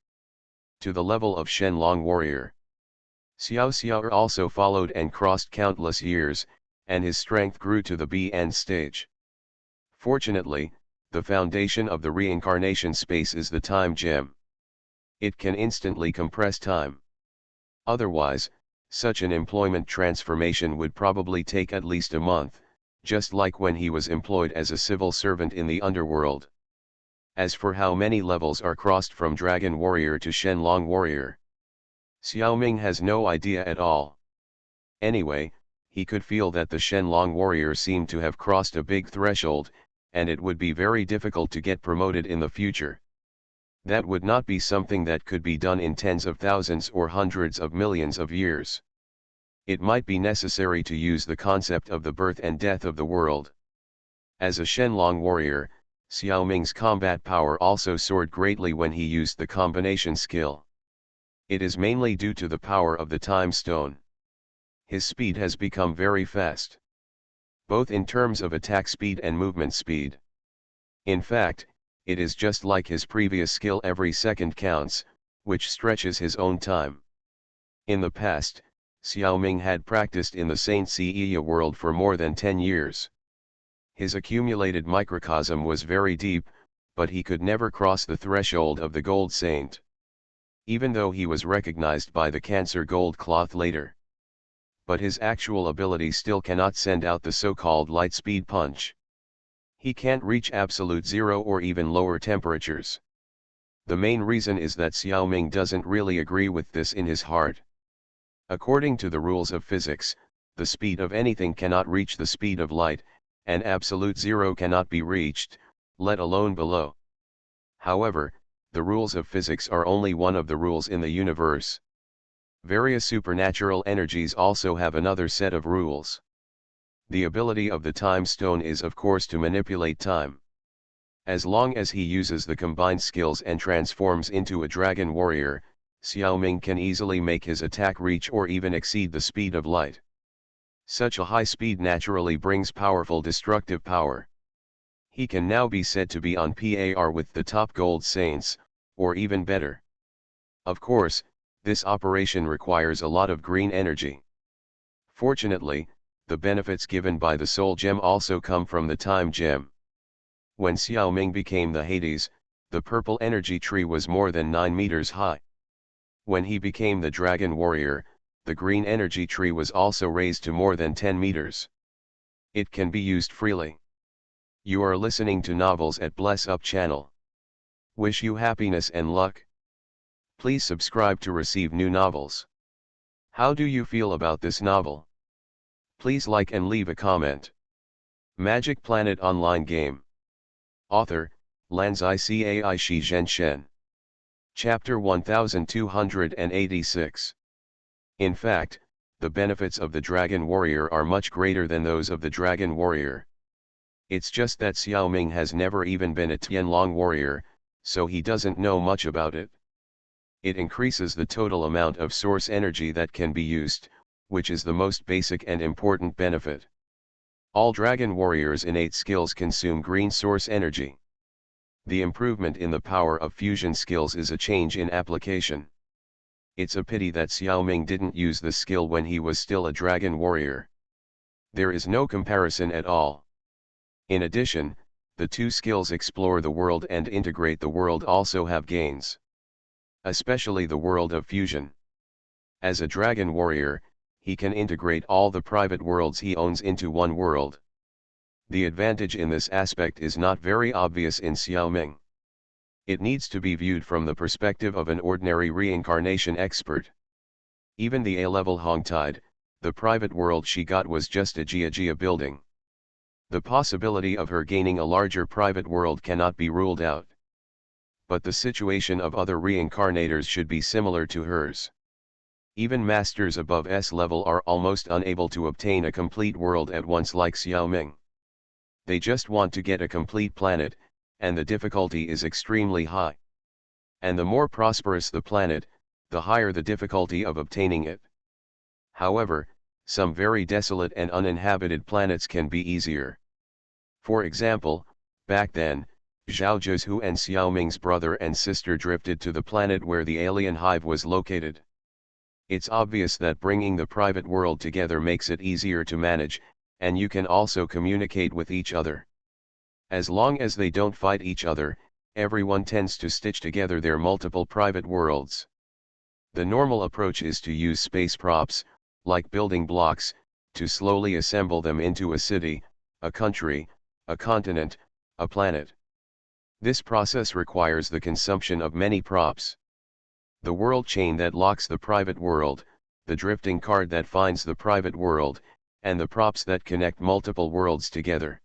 To the level of Shenlong Warrior. Xiao Xiao also followed and crossed countless years, and his strength grew to the B-end stage. Fortunately, the foundation of the reincarnation space is the time gem. It can instantly compress time. Otherwise, such an employment transformation would probably take at least a month, just like when he was employed as a civil servant in the underworld. As for how many levels are crossed from Dragon Warrior to Shenlong Warrior, Xiaoming has no idea at all. Anyway, he could feel that the Shenlong Warrior seemed to have crossed a big threshold, and it would be very difficult to get promoted in the future. That would not be something that could be done in tens of thousands or hundreds of millions of years. It might be necessary to use the concept of the birth and death of the world. As a Shenlong warrior, Xiaoming's combat power also soared greatly when he used the combination skill. It is mainly due to the power of the time stone. His speed has become very fast, both in terms of attack speed and movement speed. In fact, it is just like his previous skill, every second counts, which stretches his own time. In the past, Xiaoming had practiced in the Saint Seiya world for more than 10 years. His accumulated microcosm was very deep, but he could never cross the threshold of the Gold Saint. Even though he was recognized by the Cancer Gold Cloth later. But his actual ability still cannot send out the so-called light speed punch. He can't reach absolute zero or even lower temperatures. The main reason is that Xiaoming doesn't really agree with this in his heart. According to the rules of physics, the speed of anything cannot reach the speed of light, and absolute zero cannot be reached, let alone below. However, the rules of physics are only one of the rules in the universe. Various supernatural energies also have another set of rules. The ability of the time stone is of course to manipulate time. As long as he uses the combined skills and transforms into a dragon warrior, Xiaoming can easily make his attack reach or even exceed the speed of light. Such a high speed naturally brings powerful destructive power. He can now be said to be on par with the top gold saints, or even better. Of course, this operation requires a lot of green energy. Fortunately, the benefits given by the soul gem also come from the time gem. When Xiaoming became the Hades, the purple energy tree was more than 9 meters high. When he became the dragon warrior, the green energy tree was also raised to more than 10 meters. It can be used freely. You are listening to Novels at Bless Up channel. Wish you happiness and luck. Please subscribe to receive new novels. How do you feel about this novel? Please like and leave a comment. Magic Planet Online Game. Author, Lanzai Cai Shi Zhenshen. Chapter 1286. In fact, the benefits of the Dragon Warrior are much greater than those of the Dragon Warrior. It's just that Xiaoming has never even been a Tianlong Warrior, so he doesn't know much about it. It increases the total amount of source energy that can be used, which is the most basic and important benefit. All Dragon Warriors' innate skills consume green source energy. The improvement in the power of fusion skills is a change in application. It's a pity that Xiaoming didn't use the skill when he was still a Dragon Warrior. There is no comparison at all. In addition, the two skills explore the world and integrate the world also have gains. Especially the world of fusion. As a Dragon Warrior, he can integrate all the private worlds he owns into one world. The advantage in this aspect is not very obvious in Xiaoming. It needs to be viewed from the perspective of an ordinary reincarnation expert. Even the A-level Hongtide, the private world she got was just a Jia building. The possibility of her gaining a larger private world cannot be ruled out. But the situation of other reincarnators should be similar to hers. Even masters above S level are almost unable to obtain a complete world at once like Xiaoming. They just want to get a complete planet, and the difficulty is extremely high. And the more prosperous the planet, the higher the difficulty of obtaining it. However, some very desolate and uninhabited planets can be easier. For example, back then, Zhao Zhuzhu and Xiaoming's brother and sister drifted to the planet where the alien hive was located. It's obvious that bringing the private world together makes it easier to manage, and you can also communicate with each other. As long as they don't fight each other, everyone tends to stitch together their multiple private worlds. The normal approach is to use space props, like building blocks, to slowly assemble them into a city, a country, a continent, a planet. This process requires the consumption of many props. The world chain that locks the private world, the drifting card that finds the private world, and the props that connect multiple worlds together.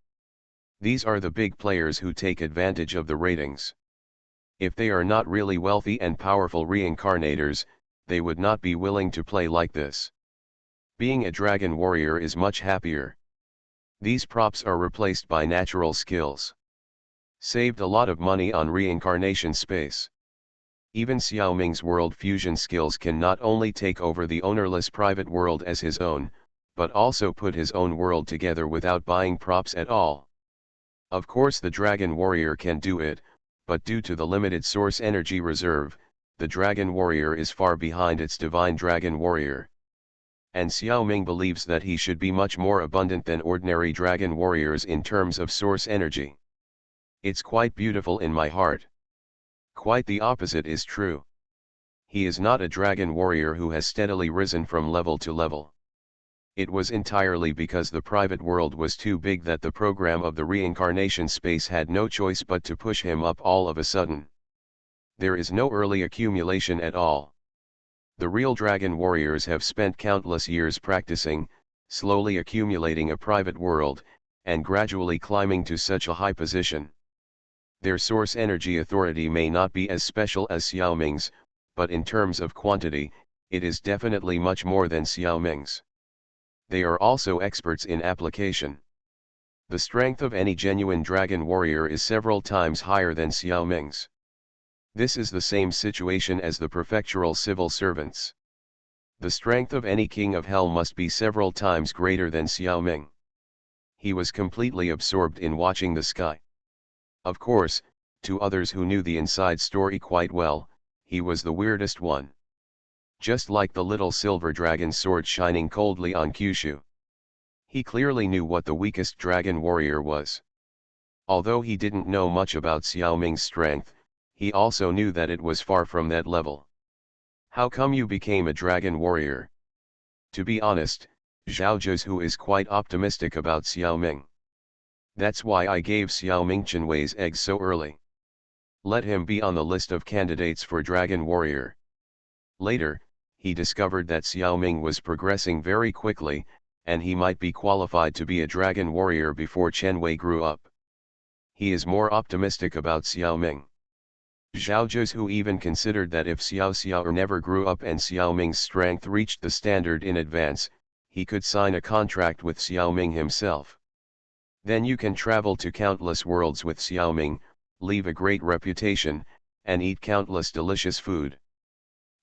These are the big players who take advantage of the ratings. If they are not really wealthy and powerful reincarnators, they would not be willing to play like this. Being a Dragon Warrior is much happier. These props are replaced by natural skills. Saved a lot of money on reincarnation space. Even Xiaoming's world fusion skills can not only take over the ownerless private world as his own, but also put his own world together without buying props at all. Of course the Dragon Warrior can do it, but due to the limited source energy reserve, the Dragon Warrior is far behind its Divine Dragon Warrior. And Xiaoming believes that he should be much more abundant than ordinary Dragon Warriors in terms of source energy. It's quite beautiful in my heart. Quite the opposite is true. He is not a Dragon Warrior who has steadily risen from level to level. It was entirely because the private world was too big that the program of the reincarnation space had no choice but to push him up all of a sudden. There is no early accumulation at all. The real Dragon Warriors have spent countless years practicing, slowly accumulating a private world, and gradually climbing to such a high position. Their source energy authority may not be as special as Xiaoming's, but in terms of quantity, it is definitely much more than Xiaoming's. They are also experts in application. The strength of any genuine Dragon Warrior is several times higher than Xiaoming's. This is the same situation as the prefectural civil servants. The strength of any king of hell must be several times greater than Xiaoming. He was completely absorbed in watching the sky. Of course, to others who knew the inside story quite well, he was the weirdest one. Just like the little silver dragon sword shining coldly on Kyushu. He clearly knew what the weakest Dragon Warrior was. Although he didn't know much about Xiaoming's strength, he also knew that it was far from that level. How come you became a Dragon Warrior? To be honest, Zhao Zhuzhu is quite optimistic about Xiaoming. That's why I gave Xiaoming Chenwei's eggs so early. Let him be on the list of candidates for Dragon Warrior. Later, he discovered that Xiaoming was progressing very quickly, and he might be qualified to be a Dragon Warrior before Chenwei grew up. He is more optimistic about Xiaoming. Zhao Zhuzhu even considered that if Xiao never grew up and Xiaoming's strength reached the standard in advance, he could sign a contract with Xiaoming himself. Then you can travel to countless worlds with Xiaoming, leave a great reputation, and eat countless delicious food.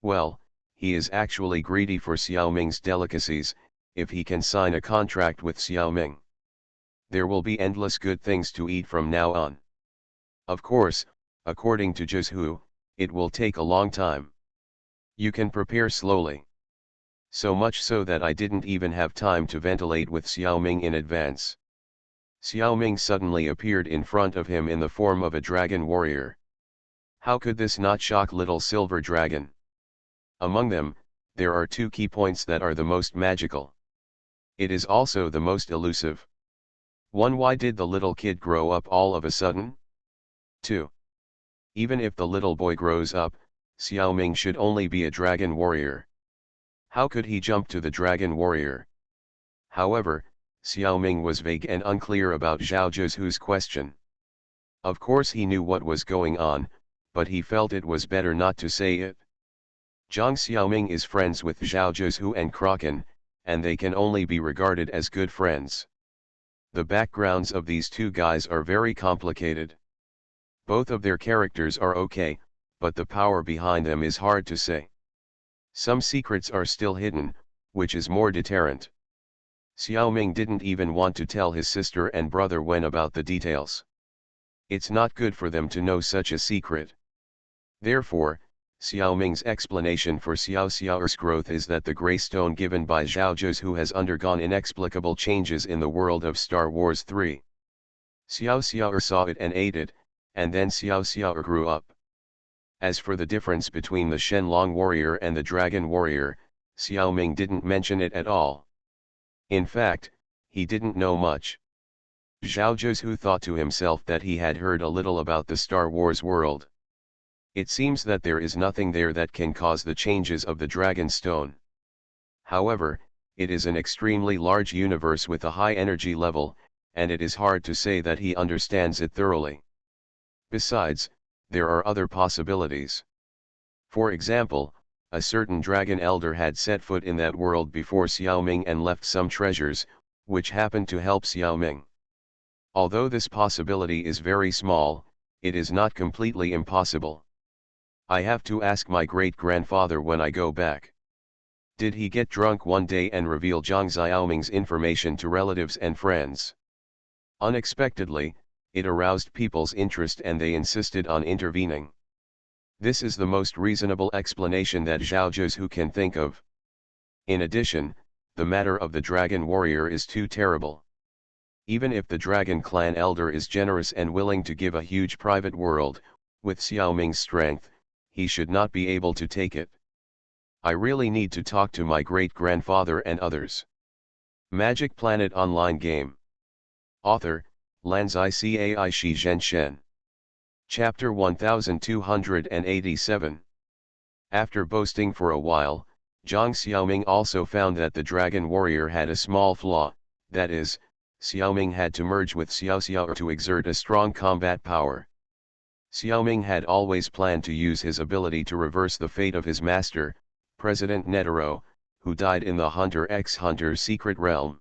Well, he is actually greedy for Xiaoming's delicacies. If he can sign a contract with Xiaoming, there will be endless good things to eat from now on. Of course, according to Zhu, it will take a long time. You can prepare slowly. So much so that I didn't even have time to ventilate with Xiaoming in advance. Xiaoming suddenly appeared in front of him in the form of a dragon warrior. How could this not shock little silver dragon? Among them, there are two key points that are the most magical. It is also the most elusive. 1. Why did the little kid grow up all of a sudden? 2. Even if the little boy grows up, Xiaoming should only be a dragon warrior. How could he jump to the dragon warrior? However, Xiaoming was vague and unclear about Zhao Zhu's question. Of course he knew what was going on, but he felt it was better not to say it. Zhang Xiaoming is friends with Zhao Zhu and Kraken, and they can only be regarded as good friends. The backgrounds of these two guys are very complicated. Both of their characters are okay, but the power behind them is hard to say. Some secrets are still hidden, which is more deterrent. Xiaoming didn't even want to tell his sister and brother Wen about the details. It's not good for them to know such a secret. Therefore, Xiaoming's explanation for Xiao Xiao's growth is that the grey stone given by Zhao Zhu has undergone inexplicable changes in the world of Star Wars 3. Xiao Xiao saw it and ate it, and then Xiao Xiao grew up. As for the difference between the Shenlong warrior and the dragon warrior, Xiaoming didn't mention it at all. In fact, he didn't know much. Zhao Zhu thought to himself that he had heard a little about the Star Wars world. It seems that there is nothing there that can cause the changes of the Dragon Stone. However, it is an extremely large universe with a high energy level, and it is hard to say that he understands it thoroughly. Besides, there are other possibilities. For example, a certain dragon elder had set foot in that world before Xiaoming and left some treasures, which happened to help Xiaoming. Although this possibility is very small, it is not completely impossible. I have to ask my great-grandfather when I go back. Did he get drunk one day and reveal Zhang Xiaoming's information to relatives and friends? Unexpectedly, it aroused people's interest and they insisted on intervening. This is the most reasonable explanation that Zhao Zhu can think of. In addition, the matter of the dragon warrior is too terrible. Even if the dragon clan elder is generous and willing to give a huge private world, with Xiaoming's strength, he should not be able to take it. I really need to talk to my great-grandfather and others. Magic Planet Online Game. Author, Lanzai Cai Shi Zhen Shen. Chapter 1287. After boasting for a while, Zhang Xiaoming also found that the dragon warrior had a small flaw, that is, Xiaoming had to merge with Xiao Xiao to exert a strong combat power. Xiaoming had always planned to use his ability to reverse the fate of his master, President Netero, who died in the Hunter x Hunter secret realm.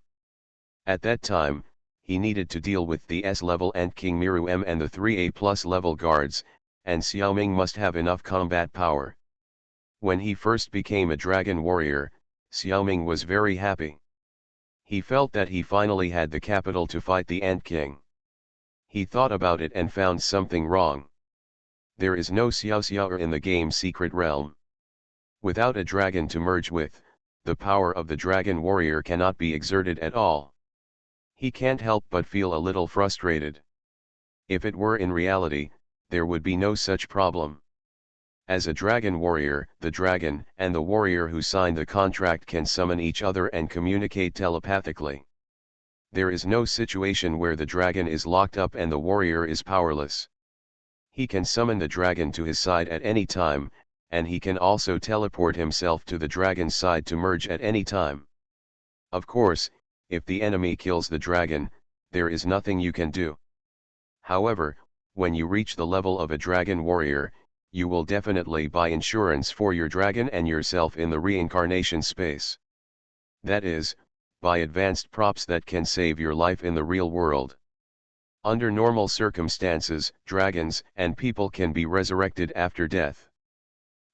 At that time, he needed to deal with the S-level Ant King Miru M and the 3A+ level guards, and Xiaoming must have enough combat power. When he first became a dragon warrior, Xiaoming was very happy. He felt that he finally had the capital to fight the Ant King. He thought about it and found something wrong. There is no Xiao Xiao in the game's secret realm. Without a dragon to merge with, the power of the dragon warrior cannot be exerted at all. He can't help but feel a little frustrated. If it were in reality, there would be no such problem. As a dragon warrior, the dragon and the warrior who signed the contract can summon each other and communicate telepathically. There is no situation where the dragon is locked up and the warrior is powerless. He can summon the dragon to his side at any time, and he can also teleport himself to the dragon's side to merge at any time. Of course, if the enemy kills the dragon, there is nothing you can do. However, when you reach the level of a dragon warrior, you will definitely buy insurance for your dragon and yourself in the reincarnation space. That is, buy advanced props that can save your life in the real world. Under normal circumstances, dragons and people can be resurrected after death.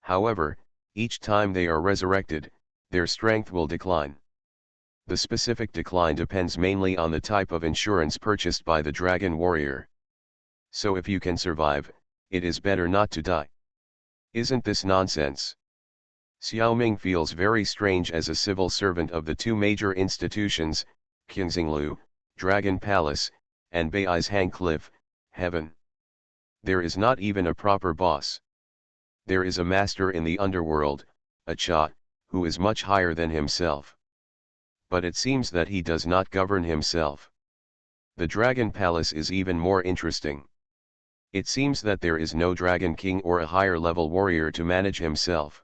However, Each time they are resurrected, their strength will decline. The specific decline depends mainly on the type of insurance purchased by the Dragon Warrior. So if you can survive, it is better not to die. Isn't this nonsense? Xiaoming feels very strange as a civil servant of the two major institutions, Qingxinglu, Dragon Palace, and Bei's Hang Cliff, Heaven. There is not even a proper boss. There is a master in the underworld, a Cha, who is much higher than himself. But it seems that he does not govern himself. The Dragon Palace is even more interesting. It seems that there is no Dragon King or a higher level warrior to manage himself.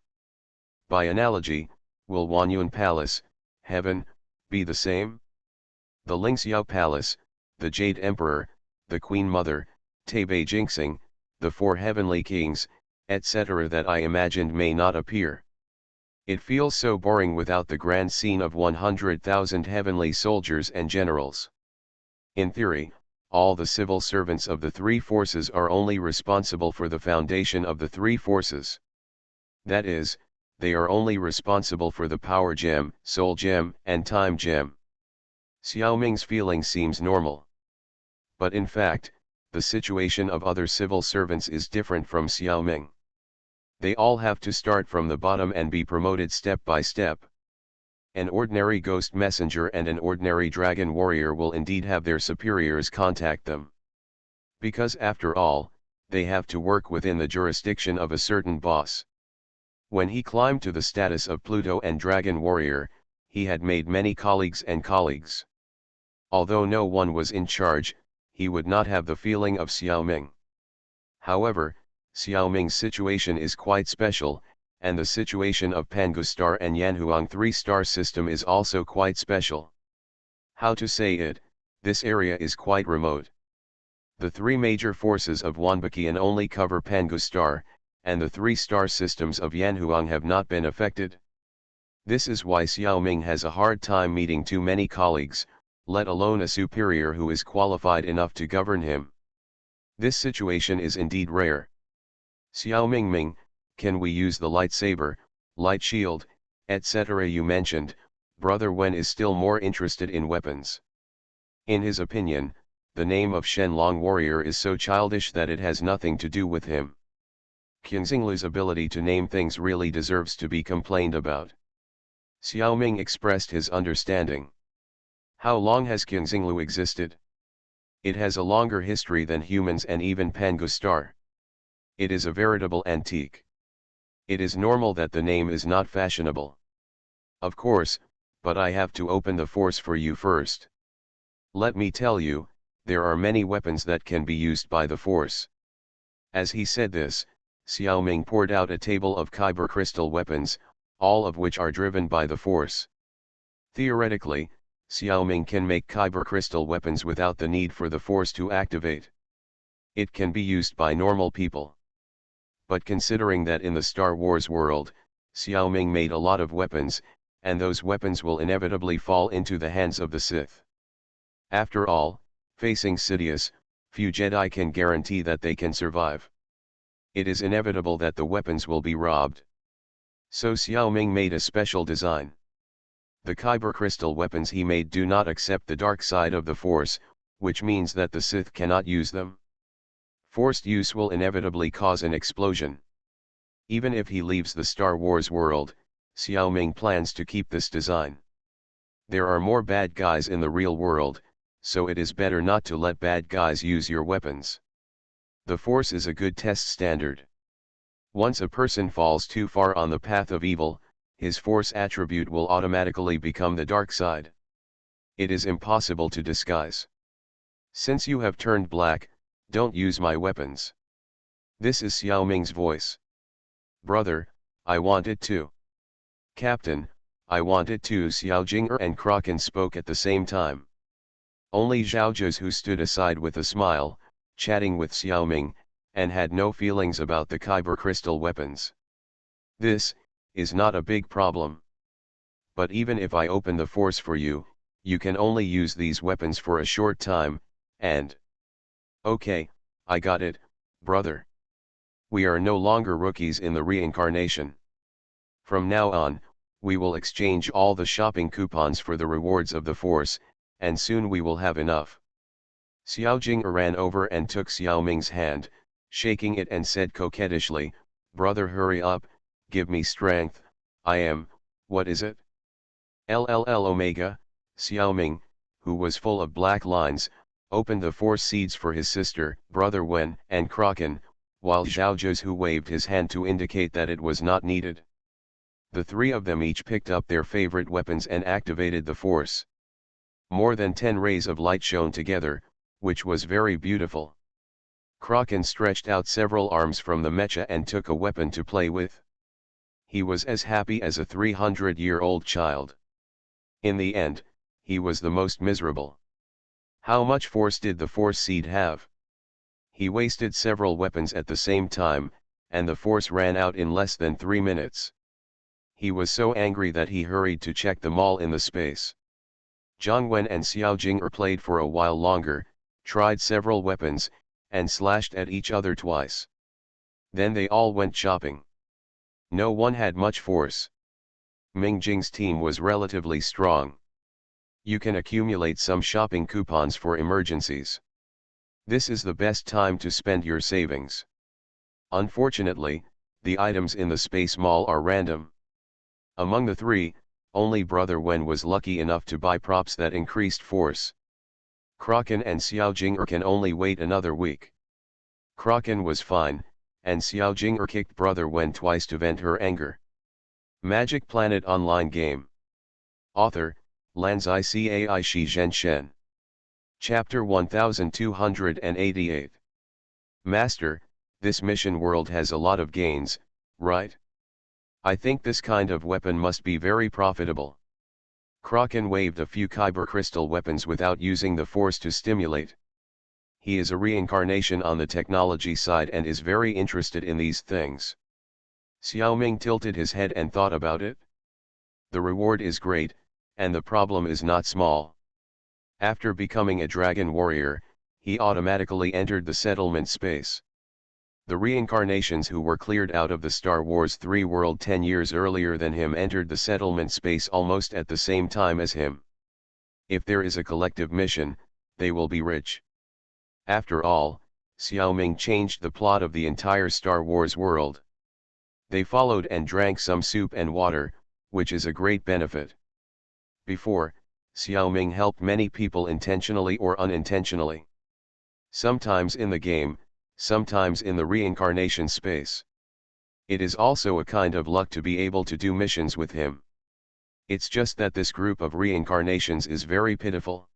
By analogy, will Wanyun Palace, Heaven, be the same? The Lingxiao Palace, the Jade Emperor, the Queen Mother, Taibei Jinxing, the four heavenly kings, etc. that I imagined may not appear. It feels so boring without the grand scene of 100,000 heavenly soldiers and generals. In theory, all the civil servants of the three forces are only responsible for the foundation of the three forces. That is, they are only responsible for the power gem, soul gem, and time gem. Xiaoming's feeling seems normal. But in fact, the situation of other civil servants is different from Xiaoming. They all have to start from the bottom and be promoted step by step. An ordinary ghost messenger and an ordinary dragon warrior will indeed have their superiors contact them. Because after all, they have to work within the jurisdiction of a certain boss. When he climbed to the status of Pluto and Dragon Warrior, he had made many colleagues and colleagues. Although no one was in charge, he would not have the feeling of Xiaoming. However, Xiaoming's situation is quite special, and the situation of Pangu Star and Yanhuang 3-star system is also quite special. How to say it, this area is quite remote. The three major forces of Wanbaqian only cover Pangu Star, and the 3-star systems of Yanhuang have not been affected. This is why Xiaoming has a hard time meeting too many colleagues, let alone a superior who is qualified enough to govern him. This situation is indeed rare. Xiaoming Ming, can we use the lightsaber, light shield, etc. you mentioned? Brother Wen is still more interested in weapons. In his opinion, the name of Shenlong warrior is so childish that it has nothing to do with him. Qingxinglu's ability to name things really deserves to be complained about. Xiaoming expressed his understanding. How long has Qingxinglu existed? It has a longer history than humans and even Pangu Star. It is a veritable antique. It is normal that the name is not fashionable. Of course, but I have to open the force for you first. Let me tell you, there are many weapons that can be used by the force. As he said this, Xiaoming poured out a table of kyber crystal weapons, all of which are driven by the force. Theoretically, Xiaoming can make kyber crystal weapons without the need for the force to activate. It can be used by normal people. But considering that in the Star Wars world, Xiaoming made a lot of weapons, and those weapons will inevitably fall into the hands of the Sith. After all, facing Sidious, few Jedi can guarantee that they can survive. It is inevitable that the weapons will be robbed. So Xiaoming made a special design. The kyber crystal weapons he made do not accept the dark side of the Force, which means that the Sith cannot use them. Forced use will inevitably cause an explosion. Even if he leaves the Star Wars world, Xiaoming plans to keep this design. There are more bad guys in the real world, so it is better not to let bad guys use your weapons. The Force is a good test standard. Once a person falls too far on the path of evil, his Force attribute will automatically become the dark side. It is impossible to disguise. Since you have turned black, don't use my weapons. This is Xiaoming's voice. Brother, I want it too. Captain, I want it too. Xiao Jing'er and Kraken spoke at the same time. Only Zhao Zhuz, who stood aside with a smile, chatting with Xiaoming, and had no feelings about the kyber crystal weapons. This is not a big problem. But even if I open the Force for you, you can only use these weapons for a short time, and... Okay, I got it, brother. We are no longer rookies in the reincarnation. From now on, we will exchange all the shopping coupons for the rewards of the force, and soon we will have enough. Xiao Jing ran over and took Xiao Ming's hand, shaking it and said coquettishly, "Brother, hurry up, give me strength. What is it?" LLL Omega. Xiao Ming, who was full of black lines, opened the force seeds for his sister, Brother Wen, and Kraken, while Zhao Zhou waved his hand to indicate that it was not needed. The three of them each picked up their favorite weapons and activated the force. More than 10 rays of light shone together, which was very beautiful. Kraken stretched out several arms from the mecha and took a weapon to play with. He was as happy as a 300-year-old child. In the end, he was the most miserable. How much force did the force seed have? He wasted several weapons at the same time, and the force ran out in less than 3 minutes. He was so angry that he hurried to check them all in the space. Zhang Wen and Xiao Jing played for a while longer, tried several weapons, and slashed at each other twice. Then they all went shopping. No one had much force. Ming Jing's team was relatively strong. You can accumulate some shopping coupons for emergencies. This is the best time to spend your savings. Unfortunately, the items in the Space Mall are random. Among the three, only Brother Wen was lucky enough to buy props that increased force. Kraken and Xiao Jing can only wait another week. Kraken was fine, and Xiao Jing kicked Brother Wen twice to vent her anger. Magic Planet Online Game. Author, Lanzai Cai Shi Zhen Shen. Chapter 1288. Master, this mission world has a lot of gains, right? I think this kind of weapon must be very profitable. Kraken waved a few kyber crystal weapons without using the force to stimulate. He is a reincarnation on the technology side and is very interested in these things. Xiao Ming tilted his head and thought about it. The reward is great, and the problem is not small. After becoming a dragon warrior, he automatically entered the settlement space. The reincarnations who were cleared out of the Star Wars 3 world 10 years earlier than him entered the settlement space almost at the same time as him. If there is a collective mission, they will be rich. After all, Xiao Ming changed the plot of the entire Star Wars world. They followed and drank some soup and water, which is a great benefit. Before, Xiao Ming helped many people intentionally or unintentionally. Sometimes in the game, sometimes in the reincarnation space. It is also a kind of luck to be able to do missions with him. It's just that this group of reincarnations is very pitiful.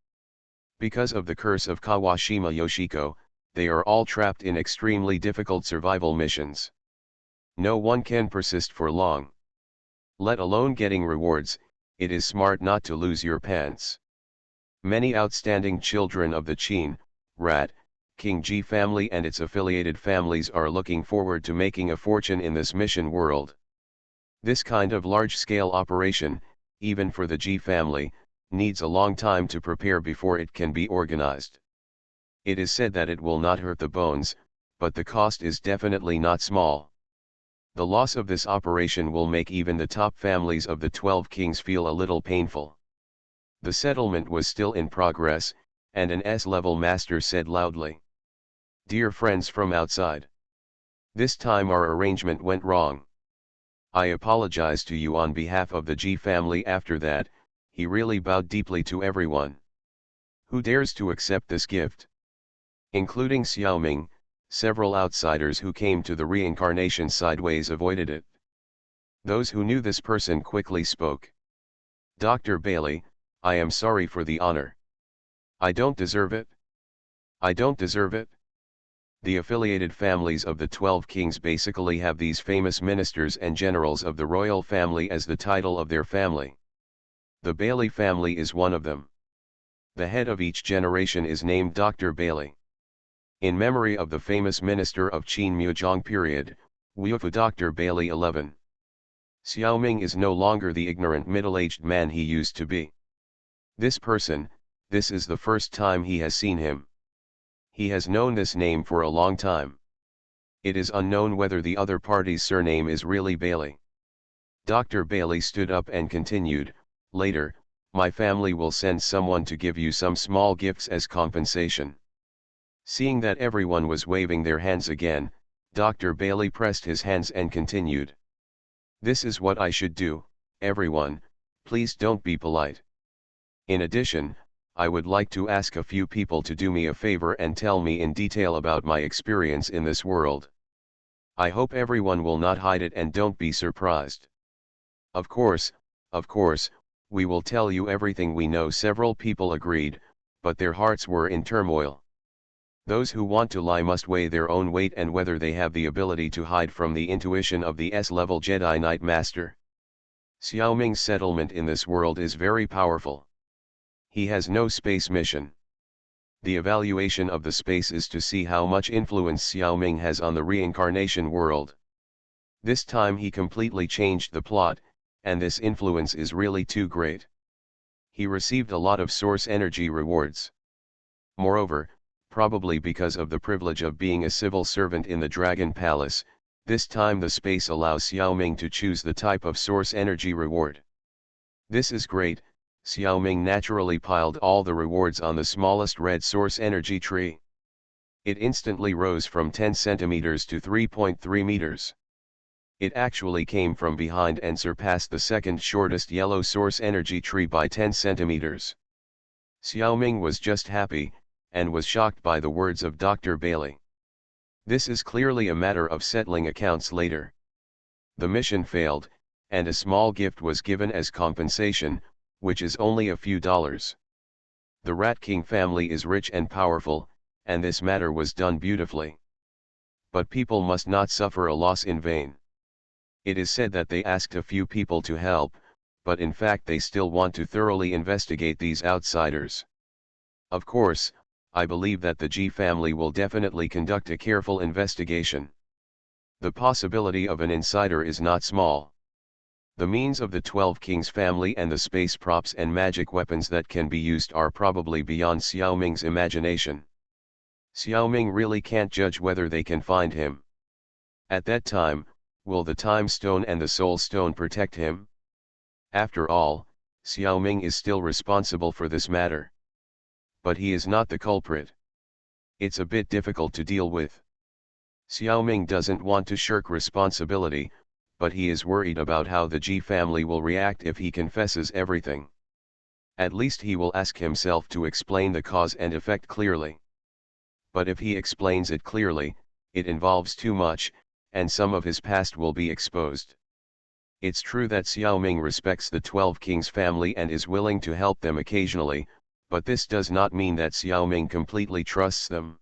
Because of the curse of Kawashima Yoshiko, they are all trapped in extremely difficult survival missions. No one can persist for long. Let alone getting rewards, it is smart not to lose your pants. Many outstanding children of the Qin, Rat, King Ji family and its affiliated families are looking forward to making a fortune in this mission world. This kind of large-scale operation, even for the Ji family, needs a long time to prepare before it can be organized. It is said that it will not hurt the bones, but the cost is definitely not small. The loss of this operation will make even the top families of the 12 kings feel a little painful. The settlement was still in progress, and an S-level master said loudly, "Dear friends from outside. This time our arrangement went wrong. I apologize to you on behalf of the Ji family." After that, he really bowed deeply to everyone. Who dares to accept this gift? Including Xiao Ming, several outsiders who came to the reincarnation sideways avoided it. Those who knew this person quickly spoke. "Dr. Bailey, I am sorry for the honor. I don't deserve it. I don't deserve it." The affiliated families of the 12 kings basically have these famous ministers and generals of the royal family as the title of their family. The Bailey family is one of them. The head of each generation is named Dr. Bailey. In memory of the famous minister of Qin Muzhong period, Wufu Dr. Bailey 11. Xiao Ming is no longer the ignorant middle-aged man he used to be. This person, this is the first time he has seen him. He has known this name for a long time. It is unknown whether the other party's surname is really Bailey. Dr. Bailey stood up and continued, "Later, my family will send someone to give you some small gifts as compensation." Seeing that everyone was waving their hands again, Dr. Bailey pressed his hands and continued, "This is what I should do, everyone, please don't be polite. In addition, I would like to ask a few people to do me a favor and tell me in detail about my experience in this world. I hope everyone will not hide it and don't be surprised." Of course, we will tell you everything we know," several people agreed, but their hearts were in turmoil. Those who want to lie must weigh their own weight and whether they have the ability to hide from the intuition of the S-level Jedi Knight Master. Xiao Ming's settlement in this world is very powerful. He has no space mission. The evaluation of the space is to see how much influence Xiao Ming has on the reincarnation world. This time he completely changed the plot, and this influence is really too great. He received a lot of source energy rewards. Moreover, probably because of the privilege of being a civil servant in the Dragon Palace, this time the space allows Xiao Ming to choose the type of source energy reward. This is great. Xiao Ming naturally piled all the rewards on the smallest red source energy tree. It instantly rose from 10 centimeters to 3.3 meters. It actually came from behind and surpassed the second shortest yellow source energy tree by 10 centimeters. Xiao Ming was just happy, and was shocked by the words of Dr. Bailey. This is clearly a matter of settling accounts later. The mission failed, and a small gift was given as compensation, which is only a few dollars. The Rat King family is rich and powerful, and this matter was done beautifully. But people must not suffer a loss in vain. It is said that they asked a few people to help, but in fact they still want to thoroughly investigate these outsiders. Of course, I believe that the G family will definitely conduct a careful investigation. The possibility of an insider is not small. The means of the 12 Kings family and the space props and magic weapons that can be used are probably beyond Xiao Ming's imagination. Xiao Ming really can't judge whether they can find him. At that time, will the Time Stone and the Soul Stone protect him? After all, Xiao Ming is still responsible for this matter. But he is not the culprit. It's a bit difficult to deal with. Xiao Ming doesn't want to shirk responsibility, but he is worried about how the G family will react if he confesses everything. At least he will ask himself to explain the cause and effect clearly. But if he explains it clearly, it involves too much, and some of his past will be exposed. It's true that Xiao Ming respects the 12 Kings family and is willing to help them occasionally, but this does not mean that Xiao Ming completely trusts them.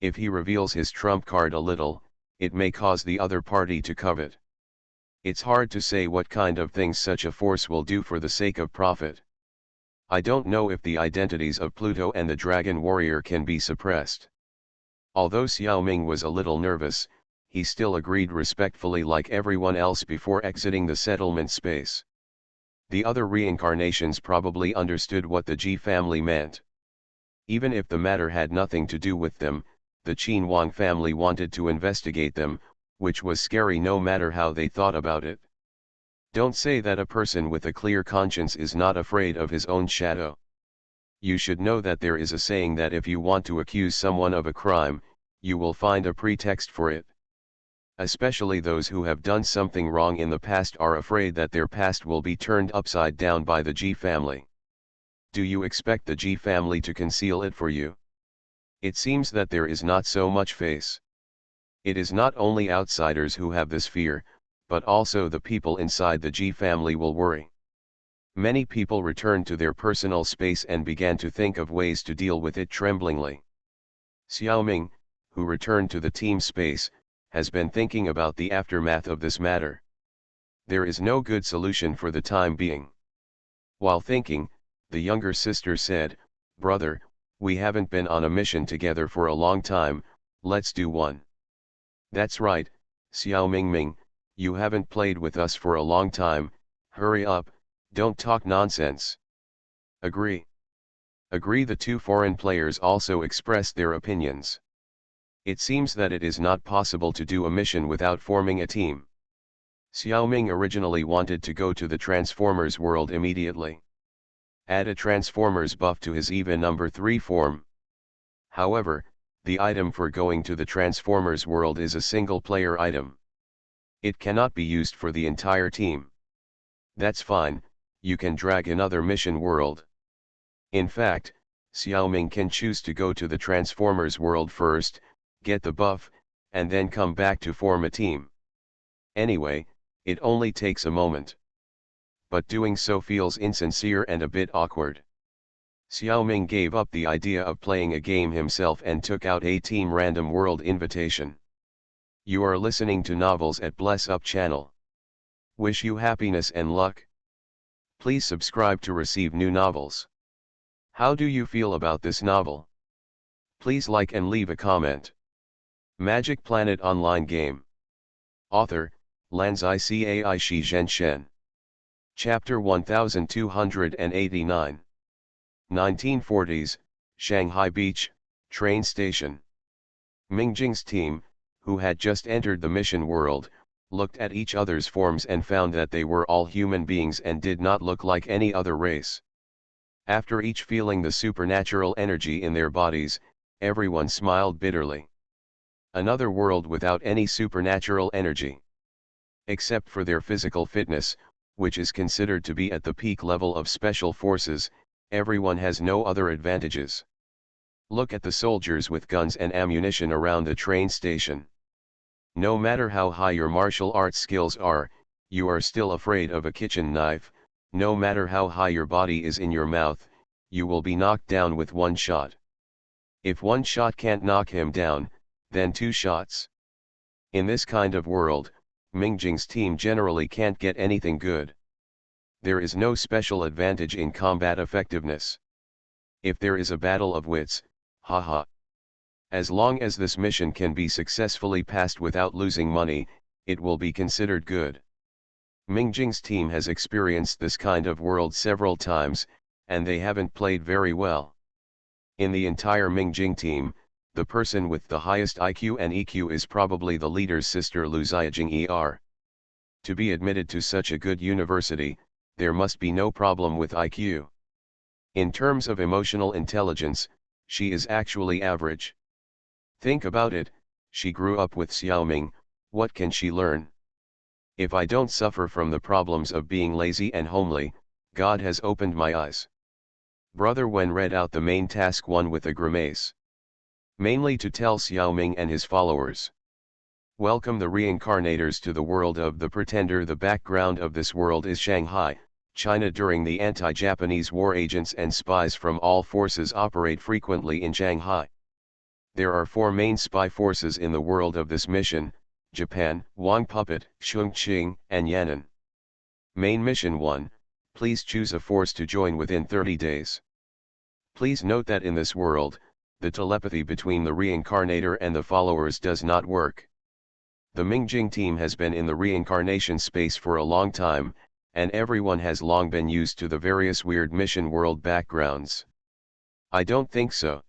If he reveals his trump card a little, it may cause the other party to covet. It's hard to say what kind of things such a force will do for the sake of profit. I don't know if the identities of Pluto and the Dragon Warrior can be suppressed. Although Xiao Ming was a little nervous, he still agreed respectfully like everyone else before exiting the settlement space. The other reincarnations probably understood what the Ji family meant. Even if the matter had nothing to do with them, the Qin Wang family wanted to investigate them, which was scary no matter how they thought about it. Don't say that a person with a clear conscience is not afraid of his own shadow. You should know that there is a saying that if you want to accuse someone of a crime, you will find a pretext for it. Especially those who have done something wrong in the past are afraid that their past will be turned upside down by the Ji family. Do you expect the Ji family to conceal it for you? It seems that there is not so much face. It is not only outsiders who have this fear, but also the people inside the Ji family will worry. Many people returned to their personal space and began to think of ways to deal with it tremblingly. Xiao Ming, who returned to the team space, has been thinking about the aftermath of this matter. There is no good solution for the time being. While thinking, the younger sister said, "Brother, we haven't been on a mission together for a long time, let's do one." "That's right, Xiao Ming, you haven't played with us for a long time, hurry up, don't talk nonsense." "Agree." Agree. The two foreign players also expressed their opinions. It seems that it is not possible to do a mission without forming a team. Xiaoming originally wanted to go to the Transformers world immediately. Add a Transformers buff to his EVA number 3 form. However, the item for going to the Transformers world is a single-player item. It cannot be used for the entire team. That's fine, you can drag another mission world. In fact, Xiaoming can choose to go to the Transformers world first, get the buff, and then come back to form a team. Anyway, it only takes a moment. But doing so feels insincere and a bit awkward. Xiaoming gave up the idea of playing a game himself and took out a team random world invitation. You are listening to Novels at Bless Up channel. Wish you happiness and luck. Please subscribe to receive new novels. How do you feel about this novel? Please like and leave a comment. Magic Planet Online Game. Author, Lanzai Cai Shi Zhenshen. Chapter 1289. 1940s, Shanghai Beach, train station. Mingjing's team, who had just entered the mission world, looked at each other's forms and found that they were all human beings and did not look like any other race. After each feeling the supernatural energy in their bodies, everyone smiled bitterly. Another world without any supernatural energy. Except for their physical fitness, which is considered to be at the peak level of special forces, everyone has no other advantages. Look at the soldiers with guns and ammunition around the train station. No matter how high your martial arts skills are, you are still afraid of a kitchen knife. No matter how high your body is in your mouth, you will be knocked down with one shot. If one shot can't knock him down, then 2 shots. In this kind of world, Mingjing's team generally can't get anything good. There is no special advantage in combat effectiveness. If there is a battle of wits, haha. As long as this mission can be successfully passed without losing money, it will be considered good. Mingjing's team has experienced this kind of world several times, and they haven't played very well. In the entire Mingjing team, the person with the highest IQ and EQ is probably the leader's sister Lu Xiajing Er. To be admitted to such a good university, there must be no problem with IQ. In terms of emotional intelligence, she is actually average. Think about it, she grew up with Xiaoming, what can she learn? If I don't suffer from the problems of being lazy and homely, God has opened my eyes. Brother Wen read out the main task 1 with a grimace. Mainly to tell Xiaoming and his followers. Welcome the reincarnators to the world of the Pretender. The background of this world is Shanghai, China. During the anti-Japanese war, agents and spies from all forces operate frequently in Shanghai. There are 4 main spy forces in the world of this mission: Japan, Wang Puppet, Chongqing, and Yan'an. Main Mission 1, please choose a force to join within 30 days. Please note that in this world, the telepathy between the reincarnator and the followers does not work. The Mingjing team has been in the reincarnation space for a long time, and everyone has long been used to the various weird mission world backgrounds. I don't think so.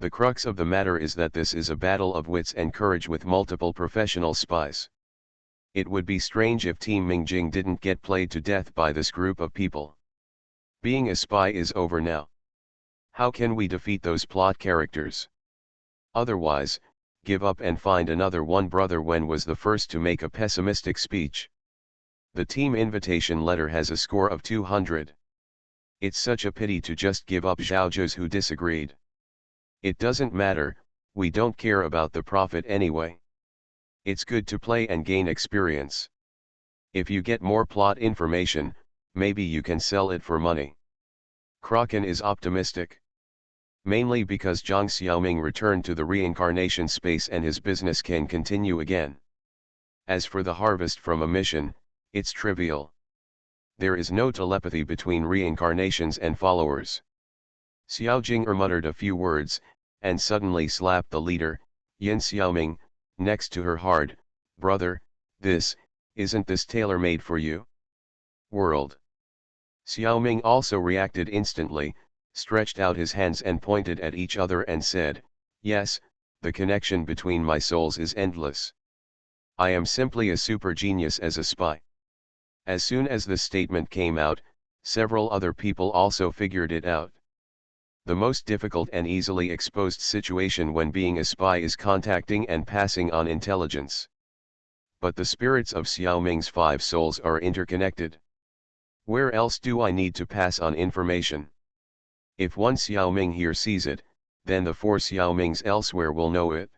The crux of the matter is that this is a battle of wits and courage with multiple professional spies. It would be strange if Team Mingjing didn't get played to death by this group of people. Being a spy is over now. How can we defeat those plot characters? Otherwise, give up and find another one. Brother Wen was the first to make a pessimistic speech. The team invitation letter has a score of 200. It's such a pity to just give up. Zhao Zhou disagreed. It doesn't matter, we don't care about the profit anyway. It's good to play and gain experience. If you get more plot information, maybe you can sell it for money. Kraken is optimistic. Mainly because Zhang Xiaoming returned to the reincarnation space and his business can continue again. As for the harvest from a mission, it's trivial. There is no telepathy between reincarnations and followers. Xiao Jing'er muttered a few words, and suddenly slapped the leader, Yin Xiaoming, next to her hard. Brother, isn't this tailor-made for you? World. Xiaoming also reacted instantly, stretched out his hands and pointed at each other and said, yes, the connection between my souls is endless. I am simply a super genius as a spy. As soon as this statement came out, several other people also figured it out. The most difficult and easily exposed situation when being a spy is contacting and passing on intelligence. But the spirits of Xiaoming's 5 souls are interconnected. Where else do I need to pass on information? If one Xiaoming here sees it, then the 4 Xiaomings elsewhere will know it.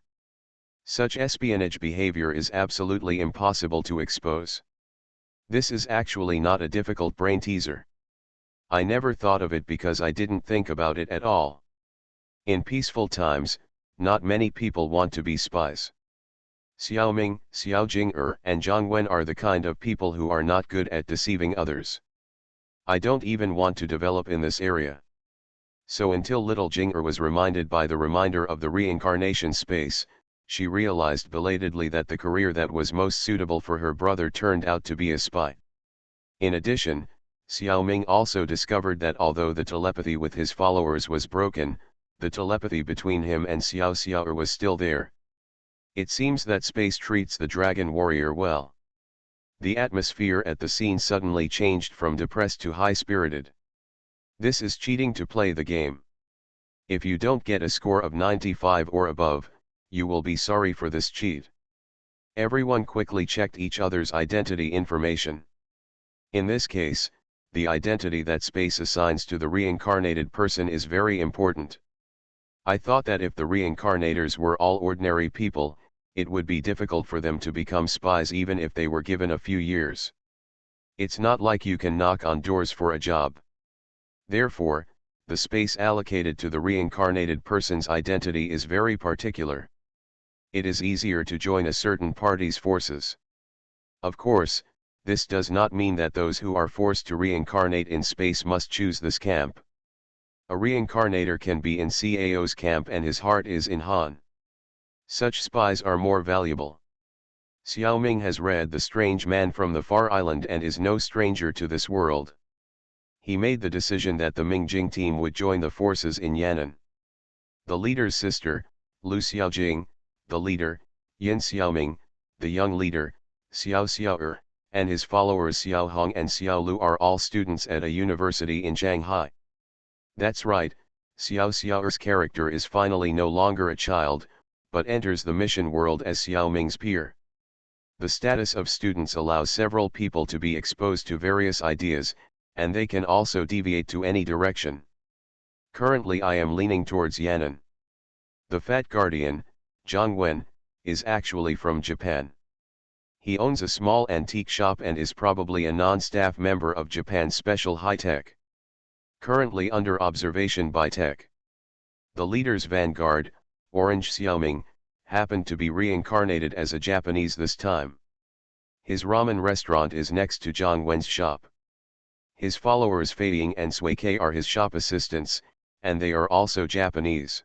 Such espionage behavior is absolutely impossible to expose. This is actually not a difficult brain teaser. I never thought of it because I didn't think about it at all. In peaceful times, not many people want to be spies. Xiaoming, Xiao Jing'er, and Zhang Wen are the kind of people who are not good at deceiving others. I don't even want to develop in this area. So until little Jing'er was reminded by the reminder of the reincarnation space, she realized belatedly that the career that was most suitable for her brother turned out to be a spy. In addition, Xiaoming also discovered that although the telepathy with his followers was broken, the telepathy between him and Xiao Xiao'er was still there. It seems that space treats the dragon warrior well. The atmosphere at the scene suddenly changed from depressed to high-spirited. This is cheating to play the game. If you don't get a score of 95 or above, you will be sorry for this cheat. Everyone quickly checked each other's identity information. In this case, the identity that space assigns to the reincarnated person is very important. I thought that if the reincarnators were all ordinary people, it would be difficult for them to become spies even if they were given a few years. It's not like you can knock on doors for a job. Therefore, the space allocated to the reincarnated person's identity is very particular. It is easier to join a certain party's forces. Of course, this does not mean that those who are forced to reincarnate in space must choose this camp. A reincarnator can be in CAO's camp and his heart is in Han. Such spies are more valuable. Xiaoming has read The Strange Man from the Far Island and is no stranger to this world. He made the decision that the Mingjing team would join the forces in Yan'an. The leader's sister, Lu Xiaojing, the leader, Yin Xiaoming, the young leader, Xiao Xiao'er, and his followers Xiao Hong and Xiao Lu are all students at a university in Shanghai. That's right, Xiao Xiao'er's character is finally no longer a child, but enters the mission world as Xiaoming's peer. The status of students allows several people to be exposed to various ideas, and they can also deviate to any direction. Currently I am leaning towards Yan'an. The fat guardian, Zhang Wen, is actually from Japan. He owns a small antique shop and is probably a non-staff member of Japan's Special High-Tech. Currently under observation by Tech. The leader's vanguard, Orange Xiaoming, happened to be reincarnated as a Japanese this time. His ramen restaurant is next to Zhang Wen's shop. His followers Fei Ying and Sui Kei are his shop assistants, and they are also Japanese.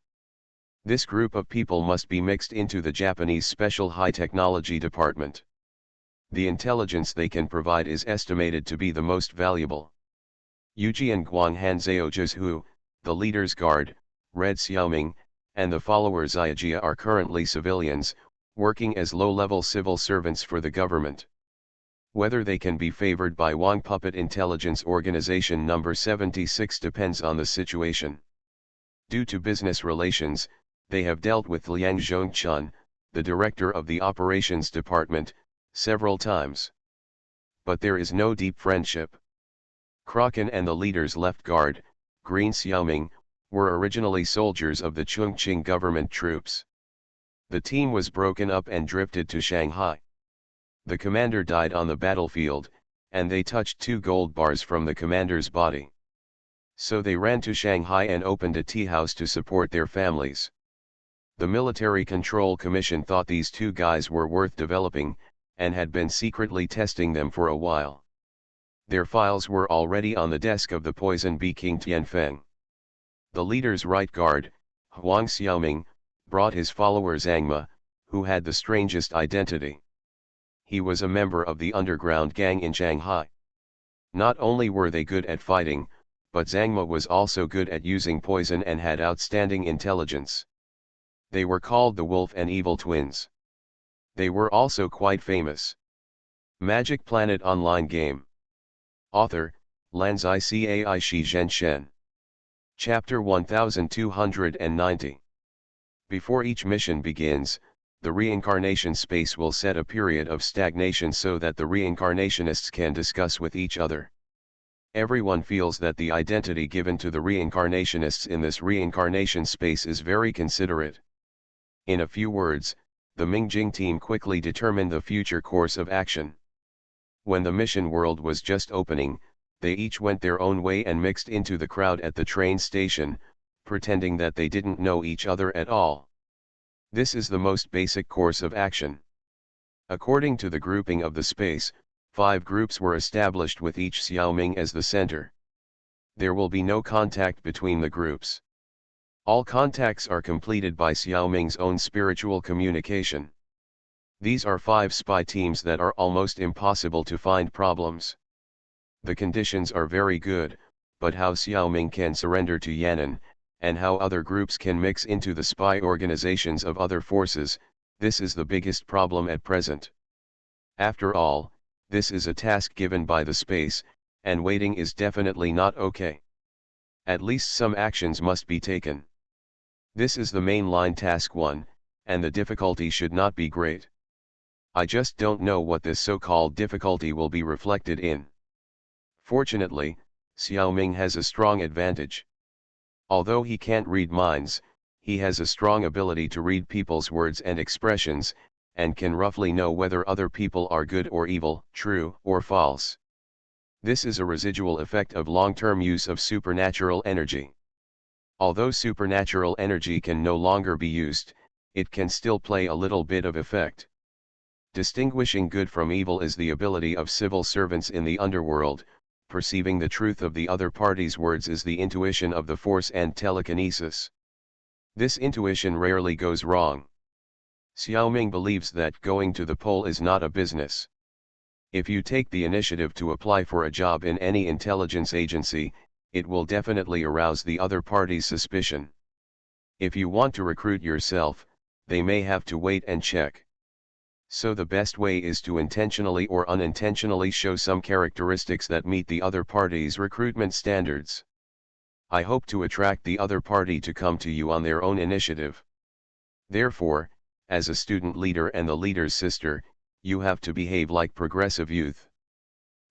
This group of people must be mixed into the Japanese Special High Technology Department. The intelligence they can provide is estimated to be the most valuable. Yuji and Guang Hanzhao Zhu, the leader's guard, Red Xiaoming, and the follower Xiajia are currently civilians, working as low-level civil servants for the government. Whether they can be favored by Wang Puppet Intelligence Organization number 76 depends on the situation. Due to business relations, they have dealt with Liang Zhongchun, the director of the operations department, several times. But there is no deep friendship. Kraken and the leader's left guard, Green Xiaoming, were originally soldiers of the Chongqing government troops. The team was broken up and drifted to Shanghai. The commander died on the battlefield, and they touched 2 gold bars from the commander's body. So they ran to Shanghai and opened a tea house to support their families. The Military Control Commission thought these 2 guys were worth developing, and had been secretly testing them for a while. Their files were already on the desk of the Poison Bee King Tianfeng. The leader's right guard, Huang Xiaoming, brought his follower Zhangma, who had the strangest identity. He was a member of the underground gang in Shanghai. Not only were they good at fighting, but Zhangma was also good at using poison and had outstanding intelligence. They were called the Wolf and Evil Twins. They were also quite famous. Magic Planet online game. Author, Lanzai Cai Shi Zhen Shen. Chapter 1290. Before each mission begins, the reincarnation space will set a period of stagnation so that the reincarnationists can discuss with each other. Everyone feels that the identity given to the reincarnationists in this reincarnation space is very considerate. In a few words, the Mingjing team quickly determined the future course of action. When the mission world was just opening, they each went their own way and mixed into the crowd at the train station, pretending that they didn't know each other at all. This is the most basic course of action. According to the grouping of the space, 5 groups were established with each Xiaoming as the center. There will be no contact between the groups. All contacts are completed by Xiaoming's own spiritual communication. These are 5 spy teams that are almost impossible to find problems. The conditions are very good, but how Xiaoming can surrender to Yan'an, and how other groups can mix into the spy organizations of other forces, this is the biggest problem at present. After all, this is a task given by the space, and waiting is definitely not okay. At least some actions must be taken. This is the mainline task 1, and the difficulty should not be great. I just don't know what this so-called difficulty will be reflected in. Fortunately, Xiaoming has a strong advantage. Although he can't read minds, he has a strong ability to read people's words and expressions, and can roughly know whether other people are good or evil, true or false. This is a residual effect of long-term use of supernatural energy. Although supernatural energy can no longer be used, it can still play a little bit of effect. Distinguishing good from evil is the ability of civil servants in the underworld. Perceiving the truth of the other party's words is the intuition of the force and telekinesis. This intuition rarely goes wrong. Xiaoming believes that going to the pole is not a business. If you take the initiative to apply for a job in any intelligence agency, it will definitely arouse the other party's suspicion. If you want to recruit yourself, they may have to wait and check. So the best way is to intentionally or unintentionally show some characteristics that meet the other party's recruitment standards. I hope to attract the other party to come to you on their own initiative. Therefore, as a student leader and the leader's sister, you have to behave like progressive youth.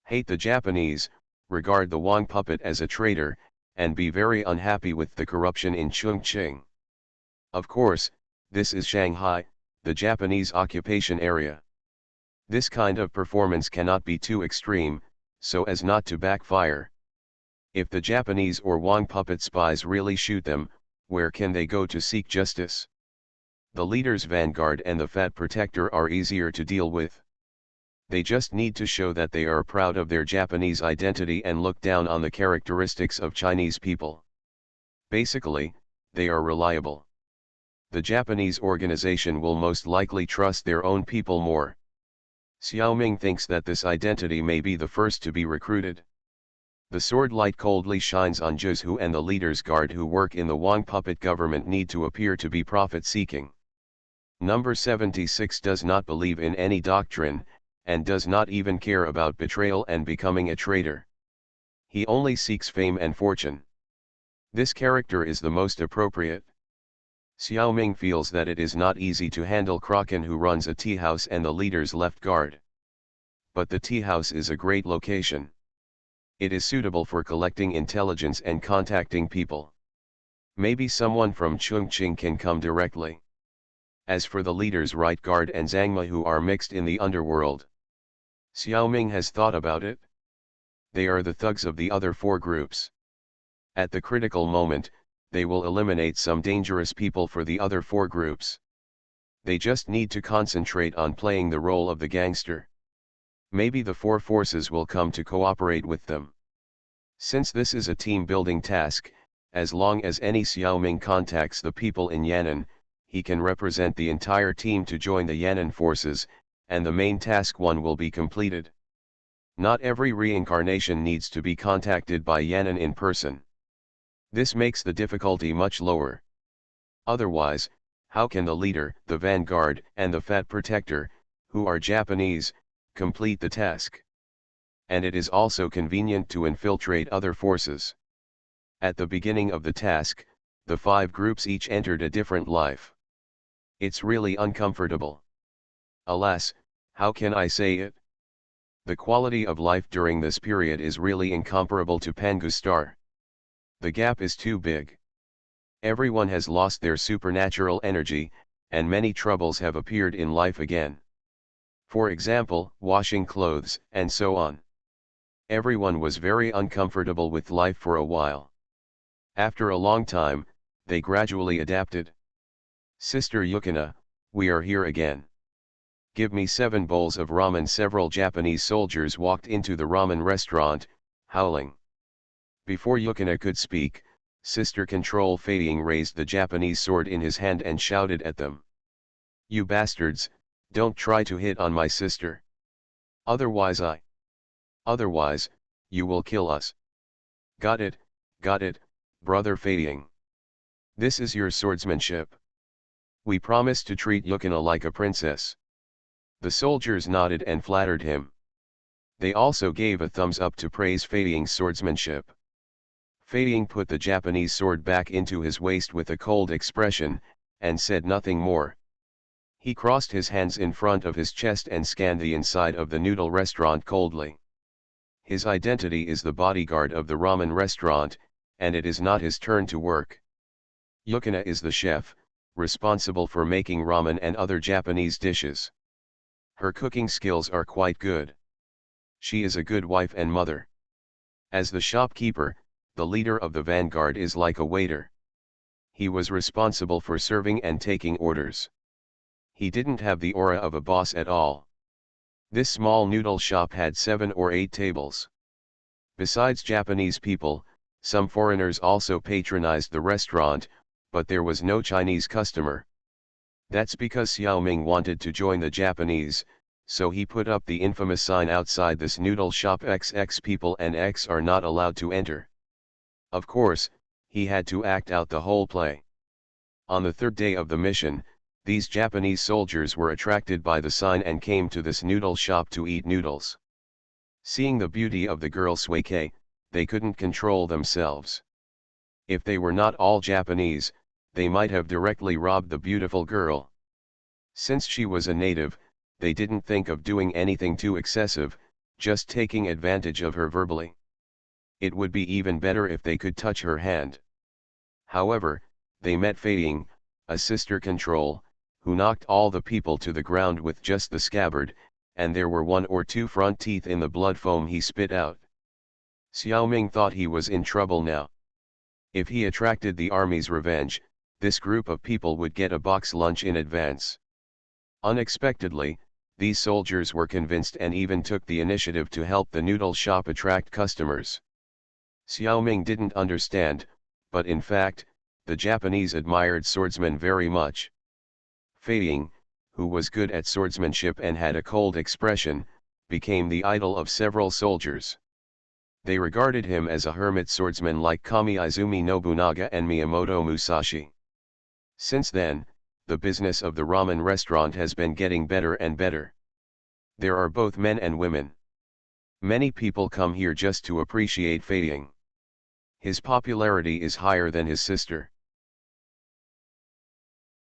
Hate the Japanese, regard the Wang puppet as a traitor, and be very unhappy with the corruption in Chongqing. Of course, this is Shanghai, the Japanese occupation area. This kind of performance cannot be too extreme, so as not to backfire. If the Japanese or Wang puppet spies really shoot them, where can they go to seek justice? The leader's vanguard and the fat protector are easier to deal with. They just need to show that they are proud of their Japanese identity and look down on the characteristics of Chinese people. Basically, they are reliable. The Japanese organization will most likely trust their own people more. Xiaoming thinks that this identity may be the first to be recruited. The sword light coldly shines on Zhu and the leader's guard who work in the Wang puppet government need to appear to be profit-seeking. Number 76 does not believe in any doctrine, and does not even care about betrayal and becoming a traitor. He only seeks fame and fortune. This character is the most appropriate. Xiaoming feels that it is not easy to handle Kraken who runs a tea house and the leader's left guard. But the tea house is a great location. It is suitable for collecting intelligence and contacting people. Maybe someone from Chongqing can come directly. As for the leader's right guard and Zhangma who are mixed in the underworld, Xiaoming has thought about it. They are the thugs of the other 4 groups. At the critical moment, they will eliminate some dangerous people for the other 4 groups. They just need to concentrate on playing the role of the gangster. Maybe the 4 forces will come to cooperate with them. Since this is a team-building task, as long as any Xiaoming contacts the people in Yan'an, he can represent the entire team to join the Yan'an forces, and the main task 1 will be completed. Not every reincarnation needs to be contacted by Yan'an in person. This makes the difficulty much lower. Otherwise, How can the leader, the vanguard, and the fat protector, who are Japanese, complete the task? And it is also convenient to infiltrate other forces. At the beginning of the task, the 5 groups each entered a different life. It's really uncomfortable. Alas, how can I say it? The quality of life during this period is really incomparable to Pangustar. The gap is too big. Everyone has lost their supernatural energy, and many troubles have appeared in life again. For example, washing clothes, and so on. Everyone was very uncomfortable with life for a while. After a long time, they gradually adapted. Sister Yukina, we are here again. Give me 7 bowls of ramen. Several Japanese soldiers walked into the ramen restaurant, howling. Before Yukina could speak, Sister Control Fading raised the Japanese sword in his hand and shouted at them. You bastards, don't try to hit on my sister. Otherwise, you will kill us. Got it, brother Fading. This is your swordsmanship. We promise to treat Yukina like a princess. The soldiers nodded and flattered him. They also gave a thumbs up to praise Fading's swordsmanship. Fading put the Japanese sword back into his waist with a cold expression, and said nothing more. He crossed his hands in front of his chest and scanned the inside of the noodle restaurant coldly. His identity is the bodyguard of the ramen restaurant, and it is not his turn to work. Yukina is the chef, responsible for making ramen and other Japanese dishes. Her cooking skills are quite good. She is a good wife and mother. As the shopkeeper, the leader of the vanguard is like a waiter. He was responsible for serving and taking orders. He didn't have the aura of a boss at all. This small noodle shop had 7 or 8 tables. Besides Japanese people, some foreigners also patronized the restaurant, but there was no Chinese customer. That's because Xiao Ming wanted to join the Japanese, so he put up the infamous sign outside this noodle shop: XX people and X are not allowed to enter. Of course, he had to act out the whole play. On the 3rd day of the mission, these Japanese soldiers were attracted by the sign and came to this noodle shop to eat noodles. Seeing the beauty of the girl Suike, they couldn't control themselves. If they were not all Japanese, they might have directly robbed the beautiful girl. Since she was a native, they didn't think of doing anything too excessive, just taking advantage of her verbally. It would be even better if they could touch her hand. However, they met Fading, a sister control, who knocked all the people to the ground with just the scabbard, and there were 1 or 2 front teeth in the blood foam he spit out. Xiao Ming thought he was in trouble now. If he attracted the army's revenge, this group of people would get a box lunch in advance. Unexpectedly, these soldiers were convinced and even took the initiative to help the noodle shop attract customers. Xiao Ming didn't understand, but in fact, the Japanese admired swordsmen very much. Fading, who was good at swordsmanship and had a cold expression, became the idol of several soldiers. They regarded him as a hermit swordsman like Kami-Izumi Nobunaga and Miyamoto Musashi. Since then, the business of the ramen restaurant has been getting better and better. There are both men and women. Many people come here just to appreciate Fading. His popularity is higher than his sister.